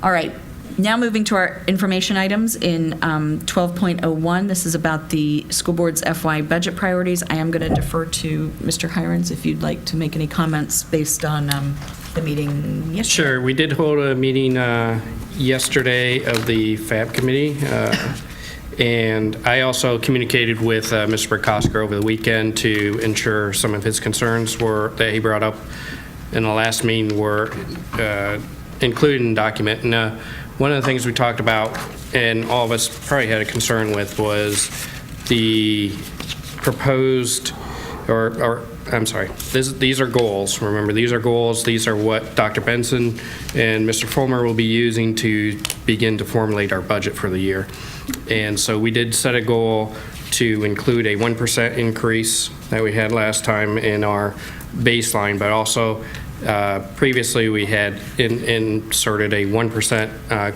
All right. Now moving to our information items in 12.01. This is about the school board's FY budget priorities. I am going to defer to Mr. Hirons if you'd like to make any comments based on the meeting yesterday. Sure. We did hold a meeting yesterday of the FAB committee. And I also communicated with Mr. Burkosker over the weekend to ensure some of his concerns that he brought up in the last meeting were included in the document. And one of the things we talked about, and all of us probably had a concern with, was the proposed, I'm sorry, these are goals. Remember, these are goals. These are what Dr. Benson and Mr. Fulmer will be using to begin to formulate our budget for the year. And so we did set a goal to include a 1% increase that we had last time in our baseline, but also previously we had inserted a 1%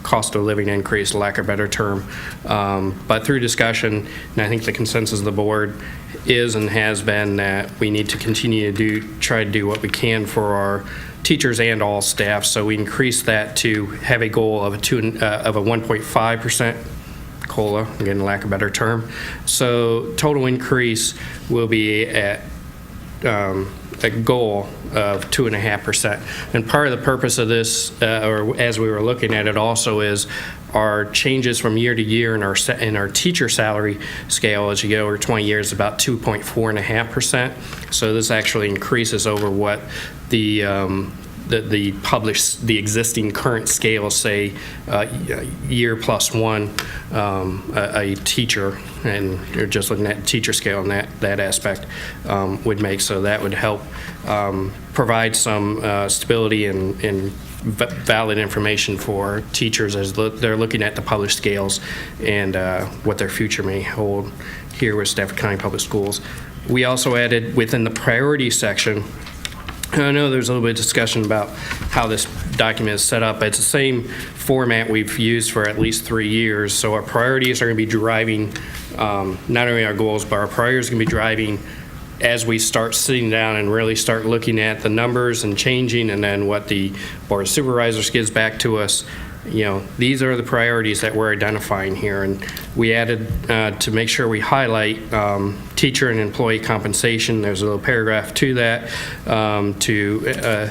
cost of living increase, lack of a better term. But through discussion, and I think the consensus of the board is and has been that we need to continue to try to do what we can for our teachers and all staff. So we increased that to have a goal of a 1.5% COLA, again, lack of a better term. So total increase will be at a goal of 2.5%. And part of the purpose of this, or as we were looking at it also, is our changes from year to year in our teacher salary scale as you go over 20 years about 2.4.5%. So this actually increases over what the existing current scale, say year plus one, a teacher, and you're just looking at teacher scale in that aspect, would make. So that would help provide some stability and valid information for teachers as they're looking at the published scales and what their future may hold here with Stafford County Public Schools. We also added within the priority section, I know there's a little bit of discussion about how this document is set up. It's the same format we've used for at least 3 years. So our priorities are going to be driving not only our goals, but our priorities are going to be driving as we start sitting down and really start looking at the numbers and changing, and then what the Board of Supervisors gives back to us. You know, these are the priorities that we're identifying here, and we added to make sure we highlight teacher and employee compensation. There's a little paragraph to that to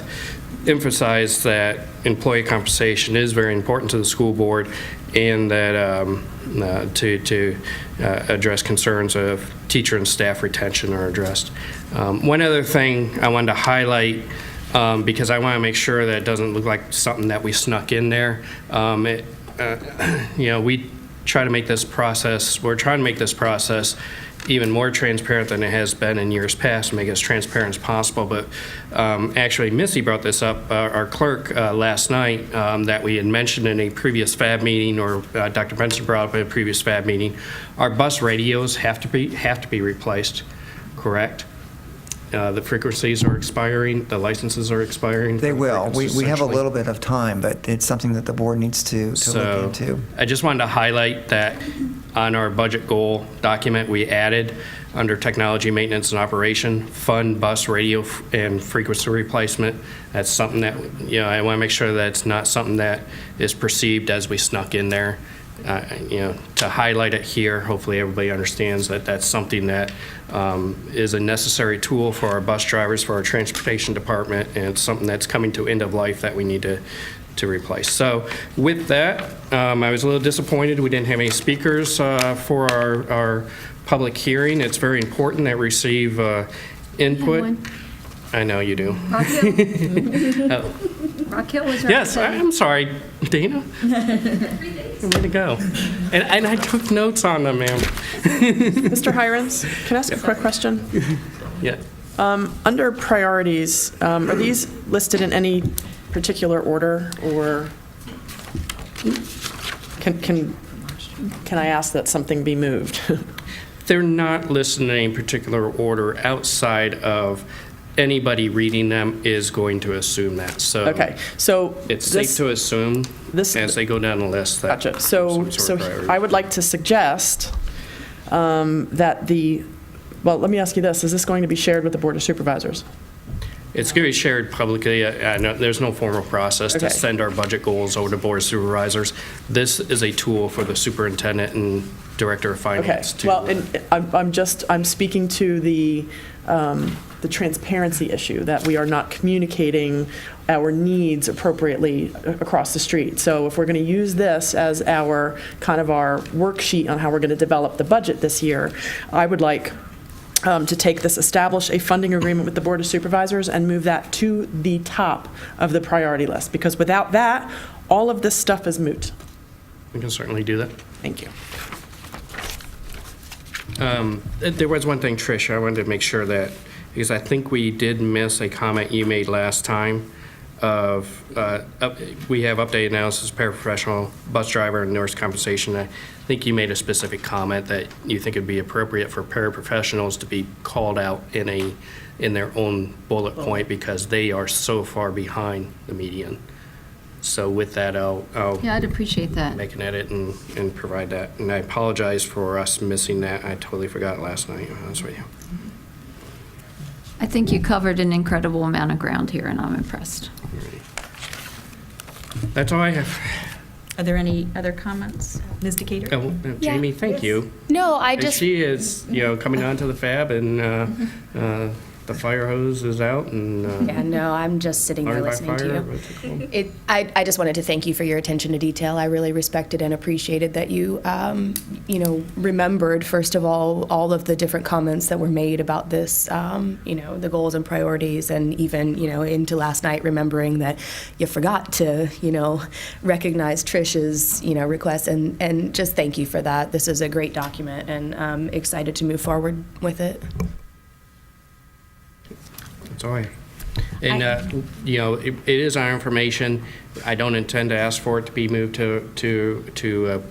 emphasize that employee compensation is very important to the school board, and that to address concerns of teacher and staff retention are addressed. One other thing I wanted to highlight, because I want to make sure that it doesn't look like something that we snuck in there. We try to make this process, we're trying to make this process even more transparent than it has been in years past, make it as transparent as possible. But actually, Missy brought this up, our clerk, last night, that we had mentioned in a previous FAB meeting, or Dr. Benson brought up in a previous FAB meeting. Our bus radios have to be replaced, correct? The frequencies are expiring, the licenses are expiring. They will. We have a little bit of time, but it's something that the board needs to look into. I just wanted to highlight that on our budget goal document, we added under technology maintenance and operation, fund bus radio and frequency replacement. That's something that, I want to make sure that it's not something that is perceived as we snuck in there. To highlight it here, hopefully everybody understands that that's something that is a necessary tool for our bus drivers, for our transportation department, and it's something that's coming to end of life that we need to replace. So with that, I was a little disappointed we didn't have any speakers for our public hearing. It's very important that we receive input. I know you do. Raquel was Yes, I'm sorry, Dana. Way to go. And I took notes on them, ma'am. Mr. Hirons, can I ask a quick question? Yeah. Under priorities, are these listed in any particular order, or can I ask that something be moved? They're not listed in any particular order outside of anybody reading them is going to assume that. So okay, so it's safe to assume as they go down the list. That gotcha. So I would like to suggest that let me ask you this: is this going to be shared with the Board of Supervisors? It's going to be shared publicly. There's no formal process to Okay. send our budget goals over to Board of Supervisors. This is a tool for the superintendent and director of Okay, finance to. well, and I'm speaking to the transparency issue, that we are not communicating our needs appropriately across the street. So if we're going to use this as our worksheet on how we're going to develop the budget this year, I would like to take this, establish a funding agreement with the Board of Supervisors and move that to the top of the priority list, because without that, all of this stuff is moot. We can certainly do that. Thank you. There was one thing, Trish, I wanted to make sure that, because I think we did miss a comment you made last time of, we have updated analysis, paraprofessional, bus driver, and nurse compensation. I think you made a specific comment that you think it'd be appropriate for paraprofessionals to be called out in their own bullet point because they are so far behind the median. So with that, I'll Yeah, I'd appreciate that. make an edit and provide that. And I apologize for us missing that. I totally forgot last night, to be honest with you. I think you covered an incredible amount of ground here, and I'm impressed. That's all I have. Are there any other comments? Ms. Decatur? Oh, Jamie, thank you. No, I And just. she is, coming onto the fab, and the fire hose is out, and Yeah, no, I'm just sitting there Learn by listening to fire, you. I just wanted to thank you for your attention to detail. I really respected and appreciated that you, remembered, first of all of the different comments that were made about this, the goals and priorities, and even, into last night, remembering that you forgot to, recognize Trish's, request, and just thank you for that. This is a great document, and I'm excited to move forward with it. That's all I have. And, it is our information. I don't intend to ask for it to be moved to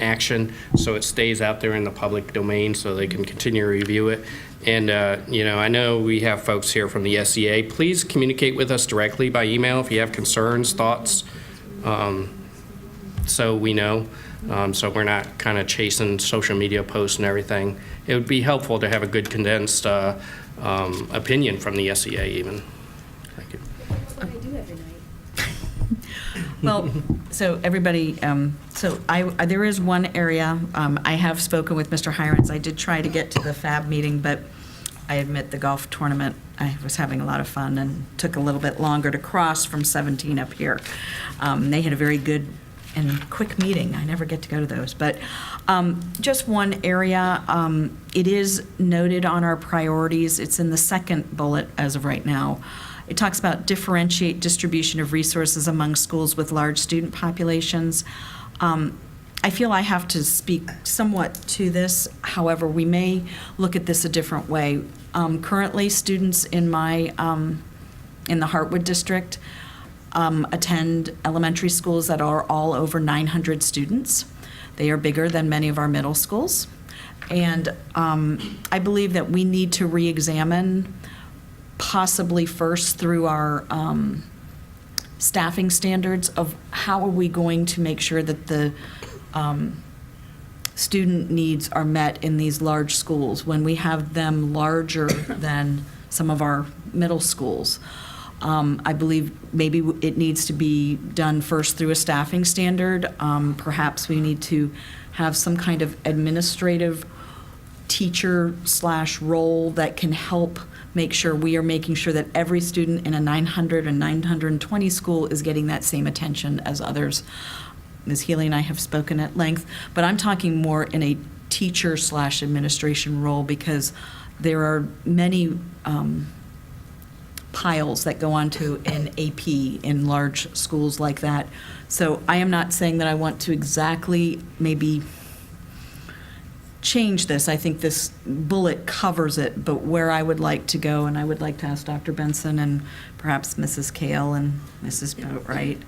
action, so it stays out there in the public domain so they can continue to review it. And, I know we have folks here from the SEA. Please communicate with us directly by email if you have concerns, thoughts, so we know. So we're not kind of chasing social media posts and everything. It would be helpful to have a good condensed opinion from the SEA even. Thank you. What I do every night. Well, so everybody, there is one area, I have spoken with Mr. Hirons. I did try to get to the FAB meeting, but I admit the golf tournament, I was having a lot of fun and took a little bit longer to cross from 17 up here. They had a very good and quick meeting. I never get to go to those. But just one area, it is noted on our priorities. It's in the second bullet as of right now. It talks about differentiate distribution of resources among schools with large student populations. I feel I have to speak somewhat to this. However, we may look at this a different way. Currently, students in my in the Hartwood district attend elementary schools that are all over 900 students. They are bigger than many of our middle schools. And I believe that we need to re-examine, possibly first through our staffing standards, of how are we going to make sure that the student needs are met in these large schools when we have them larger than some of our middle schools. I believe maybe it needs to be done first through a staffing standard. Perhaps we need to have some kind of administrative teacher/role that can help make sure we are making sure that every student in a 900 and 920 school is getting that same attention as others. Ms. Healy and I have spoken at length, but I'm talking more in a teacher/administration role, because there are many piles that go onto an AP in large schools like that. So I am not saying that I want to exactly maybe change this. I think this bullet covers it, but where I would like to go, and I would like to ask Dr. Benson and perhaps Mrs. Kale and Mrs. Boatwright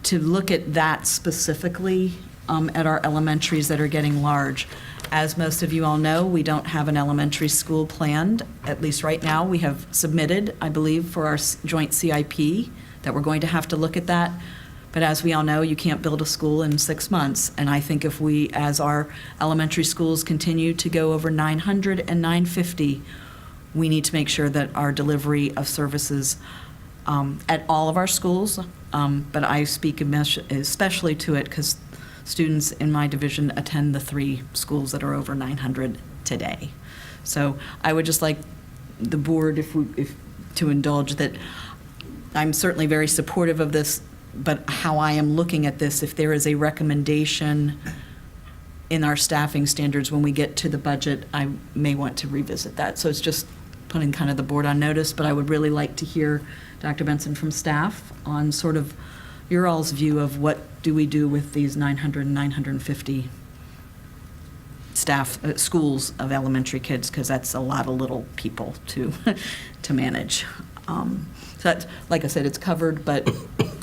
to look at that specifically at our elementaries that are getting large. As most of you all know, we don't have an elementary school planned, at least right now. We have submitted, I believe, for our joint CIP that we're going to have to look at that. But as we all know, you can't build a school in 6 months. And I think if we, as our elementary schools continue to go over 900 and 950, we need to make sure that our delivery of services at all of our schools, but I speak especially to it because students in my division attend the 3 schools that are over 900 today. So I would just like the board, if to indulge that I'm certainly very supportive of this, but how I am looking at this, if there is a recommendation in our staffing standards when we get to the budget, I may want to revisit that. So it's just putting kind of the board on notice, but I would really like to hear Dr. Benson from staff on sort of your all's view of what do we do with these 900 and 950 staff, schools of elementary kids, because that's a lot of little people to manage. So that's, like I said, it's covered, but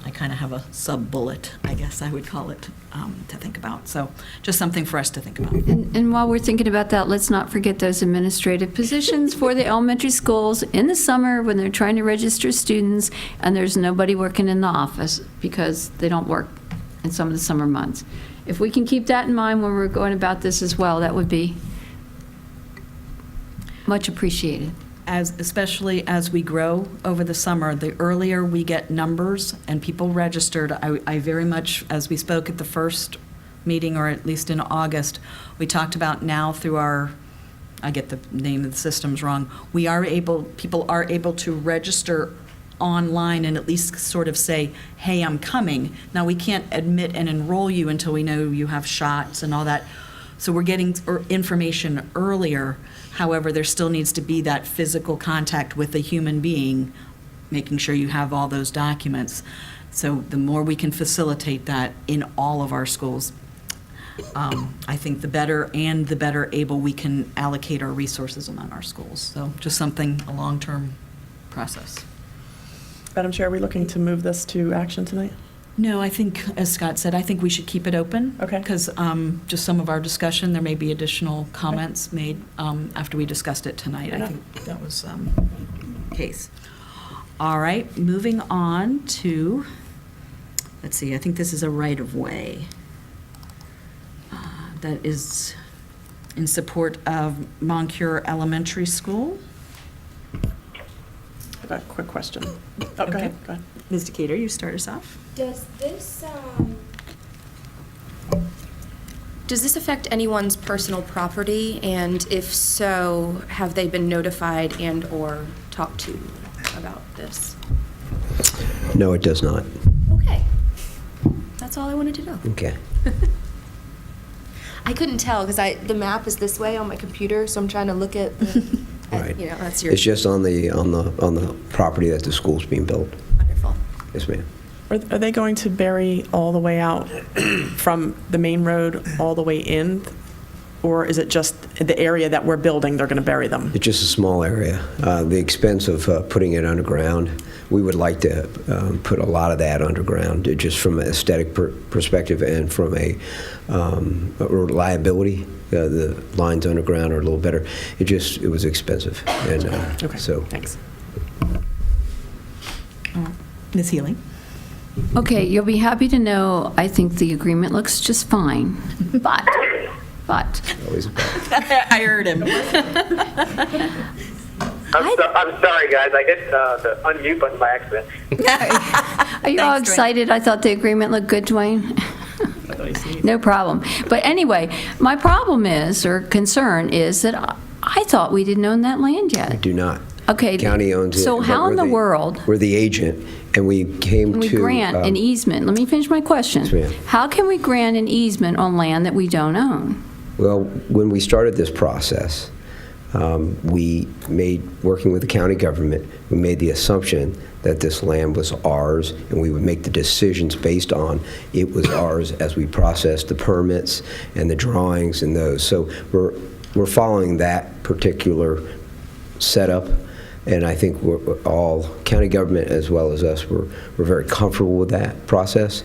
I kind of have a sub-bullet, I guess I would call it, to think about. So just something for us to think about. And while we're thinking about that, let's not forget those administrative positions for the elementary schools in the summer when they're trying to register students and there's nobody working in the office because they don't work in some of the summer months. If we can keep that in mind when we're going about this as well, that would be much appreciated. Especially as we grow over the summer, the earlier we get numbers and people registered, I very much, as we spoke at the first meeting, or at least in August, we talked about now through our, I get the name of the systems wrong, people are able to register online and at least sort of say, hey, I'm coming. Now, we can't admit and enroll you until we know you have shots and all that. So we're getting information earlier. However, there still needs to be that physical contact with a human being, making sure you have all those documents. So the more we can facilitate that in all of our schools, I think the better able we can allocate our resources among our schools. So just something, a long-term process. Madam Chair, are we looking to move this to action tonight? No, I think, as Scott said, I think we should keep it open. Okay. Because just some of our discussion, there may be additional comments made after we discussed it tonight. I think that was the case. All right, moving on to, let's see, I think this is a right-of-way that is in support of Moncure Elementary School. I've got a quick question. Oh, go ahead. Ms. Decatur, you start us off. Does this affect anyone's personal property? And if so, have they been notified and or talked to about this? No, it does not. Okay. That's all I wanted to know. Okay. I couldn't tell because the map is this way on my computer, so I'm trying to look at the, Right. That's your. It's just on the property that the school's being built. Wonderful. Yes, ma'am. Are they going to bury all the way out from the main road all the way in? Or is it just the area that we're building, they're going to bury them? It's just a small area. The expense of putting it underground, we would like to put a lot of that underground, just from an aesthetic perspective and from a reliability. The lines underground are a little better. It was expensive. And okay, so. Thanks. Ms. Healy. Okay, you'll be happy to know I think the agreement looks just fine, but. Always a but. I heard him. I'm sorry, guys. I hit the unmute button by accident. Are you all excited? I thought the agreement looked good, Dwayne. No problem. But anyway, my problem is, or concern is, that I thought we didn't own that land yet. We do not. Okay. The county owns it. So how in the world? We're the agent, and we came to. We grant an easement. Let me finish my question. Yes, ma'am. How can we grant an easement on land that we don't own? Well, when we started this process, working with the county government, we made the assumption that this land was ours, and we would make the decisions based on it was ours as we processed the permits and the drawings and those. So we're following that particular setup, and I think we're all, county government as well as us, we're very comfortable with that process.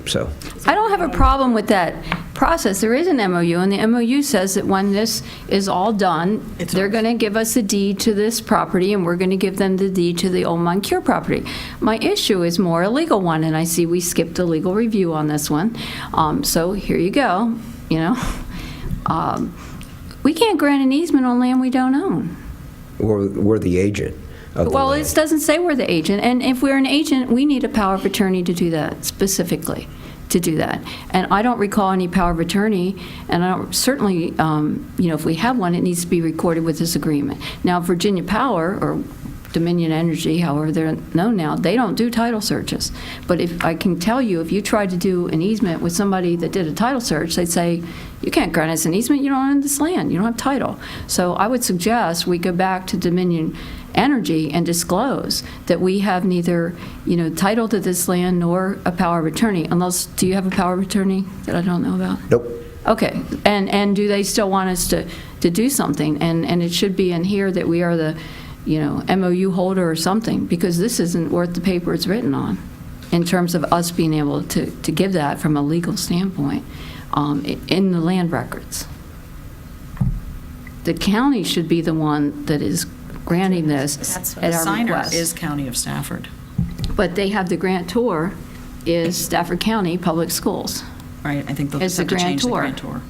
So I don't have a problem with that process. There is an MOU, and the MOU says that when this is all done, they're going to give us a deed to this property, and we're going to give them the deed to the old Moncure property. My issue is more a legal one, and I see we skipped a legal review on this one. So here you go, We can't grant an easement on land we don't own. We're the agent of the Well, land. it doesn't say we're the agent, and if we're an agent, we need a power of attorney to do that, specifically to do that. And I don't recall any power of attorney, and I don't, certainly, if we have one, it needs to be recorded with this agreement. Now, Virginia Power, or Dominion Energy, however they're known now, they don't do title searches. But if I can tell you, if you tried to do an easement with somebody that did a title search, they'd say, you can't grant us an easement, you don't own this land, you don't have title. So I would suggest we go back to Dominion Energy and disclose that we have neither, title to this land nor a power of attorney, unless, do you have a power of attorney that I don't know about? Nope. Okay, and do they still want us to do something? And it should be in here that we are the, MOU holder or something, because this isn't worth the paper it's written on, in terms of us being able to give that from a legal standpoint in the land records. The county should be the one that is granting this That's at the our signer request. is County of Stafford. But they have the grantor is Stafford County Public Schools. Right, I think they'll It's just have the to change the grantor. grantor.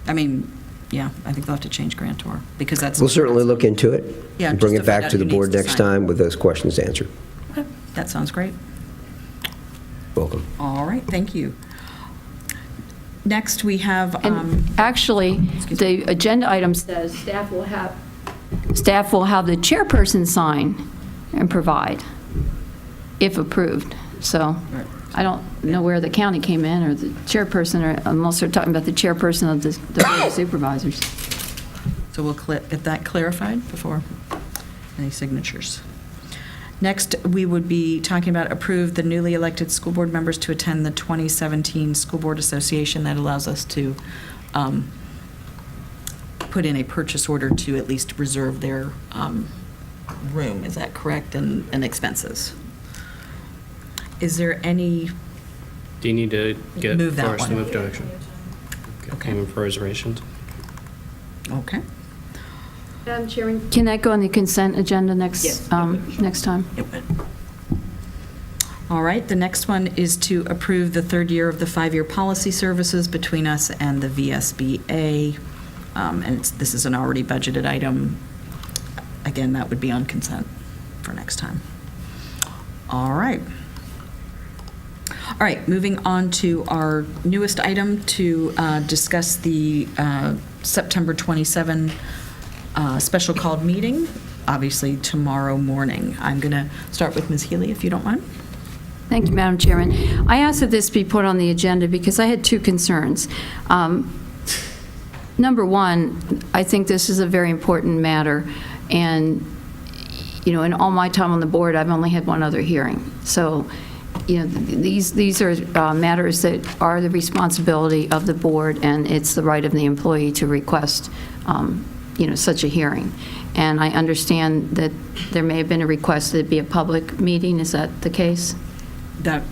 I mean, yeah, I think they'll have to change grantor, because that's. We'll certainly look into it. Yeah, and bring just it to find back out to the who board needs to next sign. time with those questions answered. Okay, that sounds great. Welcome. All right, thank you. Next, we have. Actually, the agenda item says staff will have the chairperson sign and provide, if approved. So I don't know where the county came in, or the chairperson, or unless they're talking about the chairperson of the Board of Supervisors. So we'll get that clarified before any signatures. Next, we would be talking about approve the newly elected school board members to attend the 2017 School Board Association. That allows us to put in a purchase order to at least reserve their room. Is that correct? And expenses. Is there any? Do you need to get Move that Forrest to one. move to action? Okay. Move for reservations. Okay. Madam Chairman, can that go on the consent agenda next next time? It would. All right, the next one is to approve the third year of the 5-year policy services between us and the VSBA. And this is an already budgeted item. Again, that would be on consent for next time. All right. All right, moving on to our newest item to discuss the September 27 special called meeting, obviously tomorrow morning. I'm going to start with Ms. Healy, if you don't mind. Thank you, Madam Chairman. I asked that this be put on the agenda because I had two concerns. Number one, I think this is a very important matter, and, in all my time on the board, I've only had one other hearing. So, these are matters that are the responsibility of the board, and it's the right of the employee to request, such a hearing. And I understand that there may have been a request that it be a public meeting. Is that the case? That,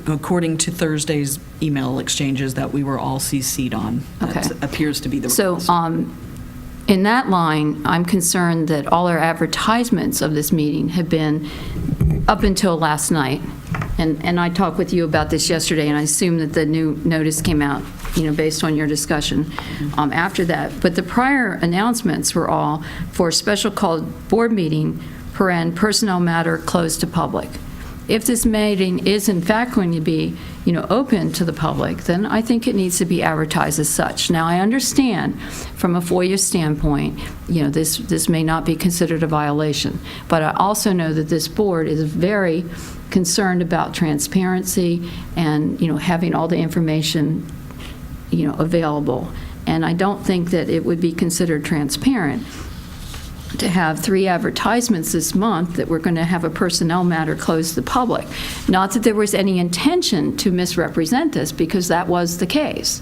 according to Thursday's email exchanges that we were all CC'd on, that appears to be the request. So, in that line, I'm concerned that all our advertisements of this meeting have been up until last night. And I talked with you about this yesterday, and I assume that the new notice came out, based on your discussion after that. But the prior announcements were all for special called board meeting, personnel matter closed to public. If this meeting is in fact going to be, open to the public, then I think it needs to be advertised as such. Now, I understand from a FOIA standpoint, this may not be considered a violation, but I also know that this board is very concerned about transparency and, having all the information, available. And I don't think that it would be considered transparent to have 3 advertisements this month that we're going to have a personnel matter closed to the public. Not that there was any intention to misrepresent this, because that was the case.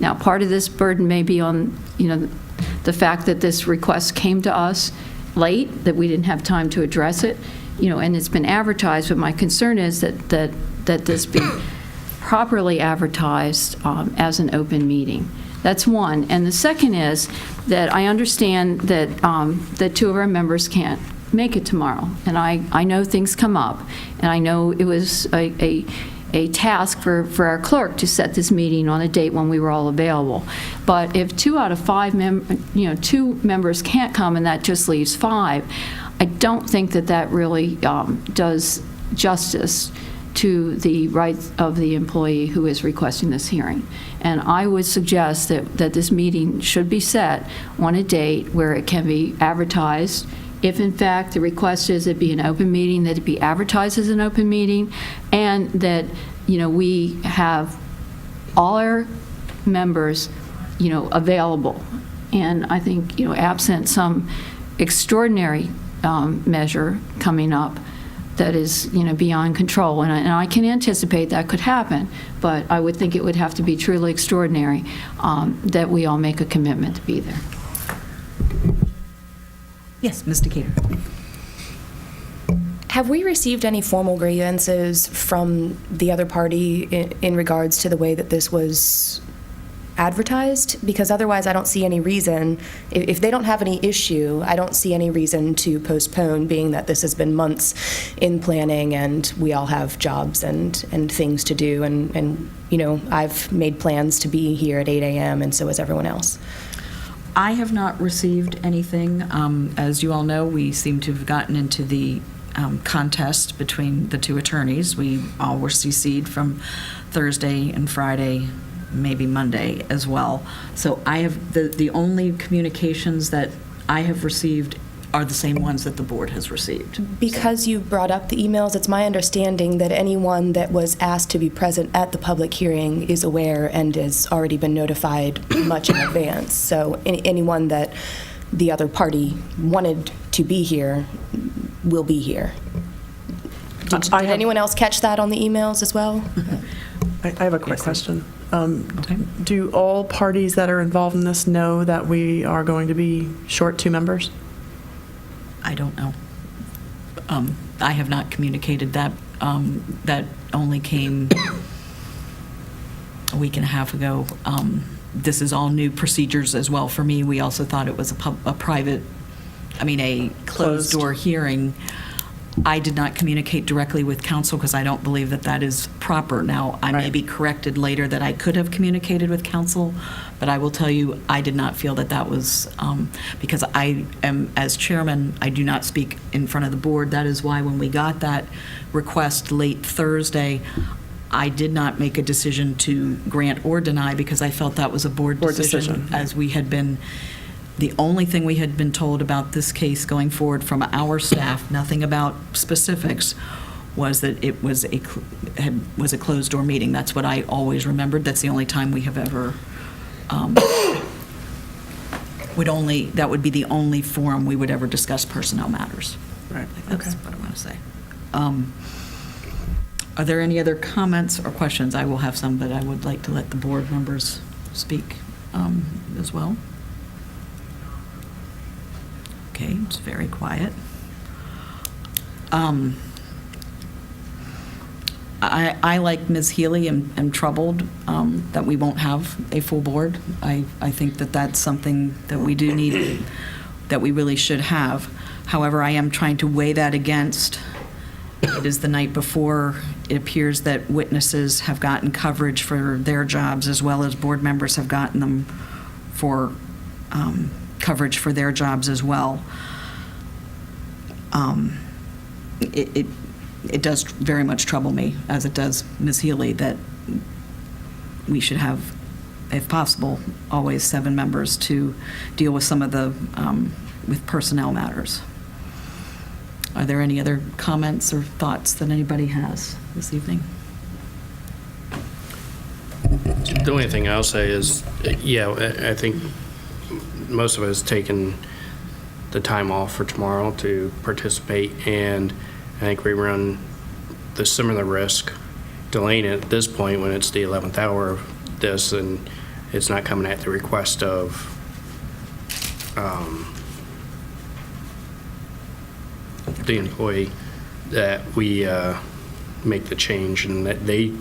Now, part of this burden may be on, the fact that this request came to us late, that we didn't have time to address it, and it's been advertised, but my concern is that this be properly advertised as an open meeting. That's one. And the second is that I understand that that 2 of our members can't make it tomorrow. And I know things come up. And I know it was a a task for our clerk to set this meeting on a date when we were all available. But if 2 out of 5 2 members can't come and that just leaves 5, I don't think that really does justice to the rights of the employee who is requesting this hearing. And I would suggest that this meeting should be set on a date where it can be advertised. If in fact the request is it be an open meeting, that it be advertised as an open meeting, and that, we have all our members, available. And I think, absent some extraordinary measure coming up that is, beyond control, and I can anticipate that could happen, but I would think it would have to be truly extraordinary that we all make a commitment to be there. Yes, Ms. Decatur. Have we received any formal grievances from the other party in regards to the way that this was advertised? Because otherwise I don't see any reason, if they don't have any issue, I don't see any reason to postpone, being that this has been months in planning and we all have jobs and things to do, and I've made plans to be here at 8 a.m. and so has everyone else. I have not received anything. As you all know, we seem to have gotten into the contest between the 2 attorneys. We all were CC'd from Thursday and Friday, maybe Monday as well. So I have the only communications that I have received are the same ones that the board has received. Because you brought up the emails, it's my understanding that anyone that was asked to be present at the public hearing is aware and has already been notified much in advance. So anyone that the other party wanted to be here will be here. Did anyone else catch that on the emails as well? I have a quick question. Do all parties that are involved in this know that we are going to be short 2 members? I don't know. I have not communicated that. That only came a week and a half ago. This is all new procedures as well for me. We also thought it was a closed door hearing. I did not communicate directly with counsel because I don't believe that is proper. Now, I may be corrected later that I could have communicated with counsel, but I will tell you I did not feel that was, because I am, as chairman, I do not speak in front of the board. That is why when we got that request late Thursday, I did not make a decision to grant or deny because I felt that was a board decision. As we had been, the only thing we had been told about this case going forward from our staff, nothing about specifics, was that it was a closed door meeting. That's what I always remembered. That's the only time we have ever that would be the only forum we would ever discuss personnel matters. Right. That's what I want to say. Are there any other comments or questions? I will have some, but I would like to let the board members speak as well. Okay, it's very quiet. I, like Ms. Healy, am troubled that we won't have a full board. I think that that's something that we do need, that we really should have. However, I am trying to weigh that against, it is the night before. It appears that witnesses have gotten coverage for their jobs as well as board members have gotten them for coverage for their jobs as well. It does very much trouble me, as it does Ms. Healy, that we should have, if possible, always 7 members to deal with some of the with personnel matters. Are there any other comments or thoughts that anybody has this evening? The only thing I'll say is, yeah, I think most of us taken the time off for tomorrow to participate, and I think we run the similar risk delaying it at this point when it's the 11th hour of this and it's not coming at the request of the employee, that we make the change, and that they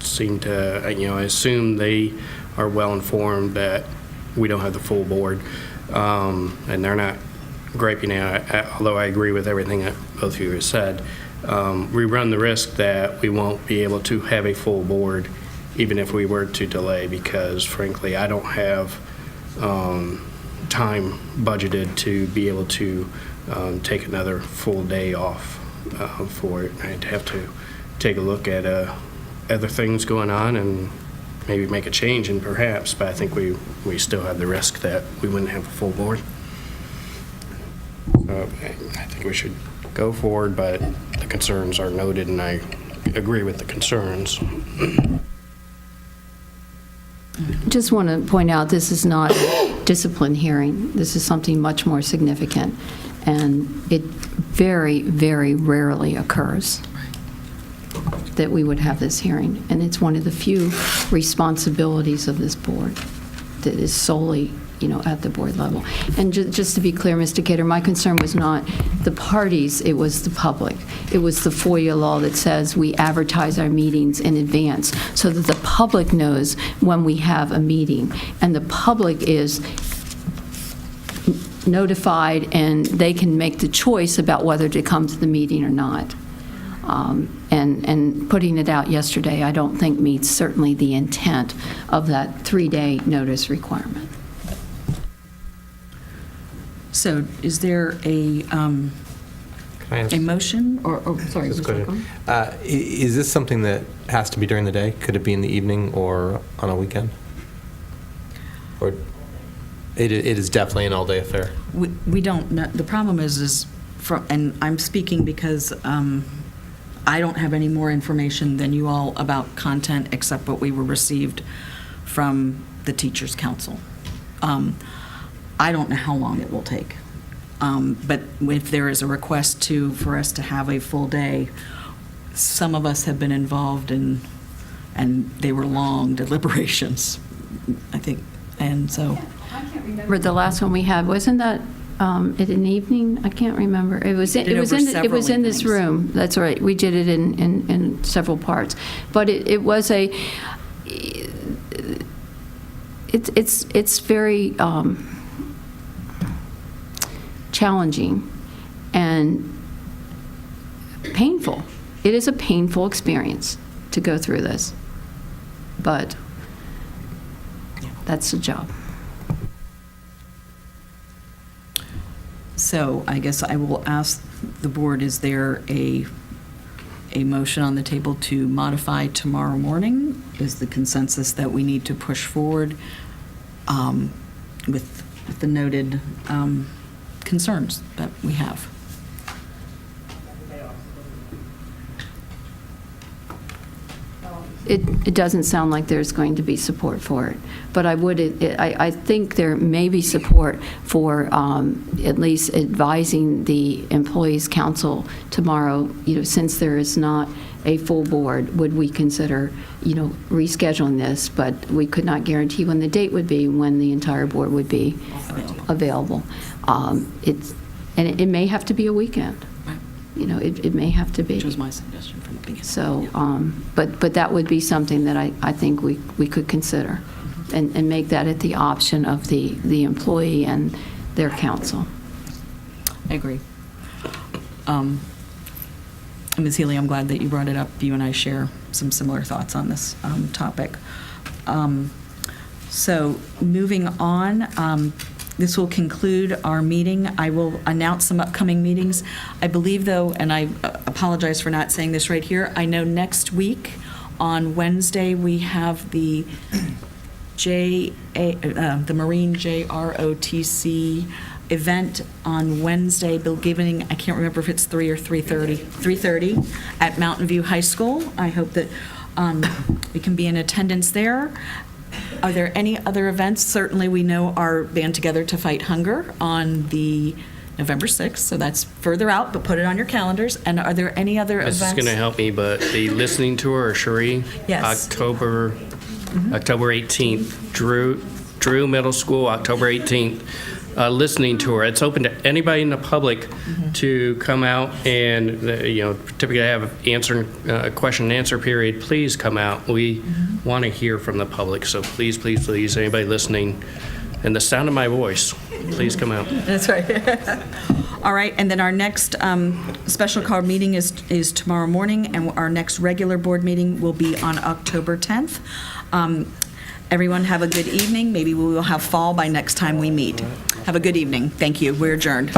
seem to, I assume they are well informed that we don't have the full board, and they're not griping at, although I agree with everything that both of you have said. we run the risk that we won't be able to have a full board even if we were to delay, because frankly, I don't have time budgeted to be able to take another full day off for it. I'd have to take a look at other things going on and maybe make a change, and perhaps, but I think we still have the risk that we wouldn't have a full board. I think we should go forward, but the concerns are noted, and I agree with the concerns. Just want to point out, this is not a discipline hearing. This is something much more significant, and it very, very rarely occurs that we would have this hearing, and it's one of the few responsibilities of this board that is solely, at the board level. And just to be clear, Mr. Cater, my concern was not the parties, it was the public. It was the FOIA law that says we advertise our meetings in advance so that the public knows when we have a meeting, and the public is notified and they can make the choice about whether to come to the meeting or not. And putting it out yesterday, I don't think meets certainly the intent of that 3-day notice requirement. So is there a motion or sorry, Just Mr. go ahead. Cohen? Is this something that has to be during the day? Could it be in the evening or on a weekend? Or it is definitely an all-day affair? We don't know. The problem is and I'm speaking because I don't have any more information than you all about content except what we were received from the Teachers Council. I don't know how long it will take. But if there is a request for us to have a full day, some of us have been involved and they were long deliberations, I think. And so. I can't remember the last one we had. Wasn't that at an evening? I can't remember. It was in this room. That's right. We did it in several parts. But it was it's very challenging and painful. It is a painful experience to go through this, but that's the job. So I guess I will ask the board, is there a motion on the table to modify tomorrow morning? Is the consensus that we need to push forward with the noted concerns that we have? It doesn't sound like there's going to be support for it, but I think there may be support for at least advising the Employees Council tomorrow, since there is not a full board, would we consider, rescheduling this, but we could not guarantee when the date would be, when the entire board would be available. It may have to be a weekend. It may have to be. Which was my suggestion from the beginning. So, but that would be something that I think we could consider, and make that at the option of the employee and their counsel. I agree. Ms. Healy, I'm glad that you brought it up. You and I share some similar thoughts on this topic. So moving on, this will conclude our meeting. I will announce some upcoming meetings. I believe, though, and I apologize for not saying this right here, I know next week on Wednesday we have the Marine JROTC event on Wednesday, beginning, I can't remember if it's 3 or 3:30, 3:30 at Mountain View High School. I hope that we can be in attendance there. Are there any other events? Certainly, we know our Band Together to Fight Hunger on the November 6th, so that's further out, but put it on your calendars. And are there any other events? This is going to help me, but the listening tour, Cherie, yes. October 18th, Drew Middle School, October 18th. Listening tour. It's open to anybody in the public to come out and, typically have a question and answer period. Please come out. We want to hear from the public. So please, anybody listening, and the sound of my voice, please come out. That's right. All right, and then our next special call meeting is tomorrow morning, and our next regular board meeting will be on October 10th. Everyone have a good evening. Maybe we will have fall by next time we meet. Have a good evening. Thank you. We're adjourned.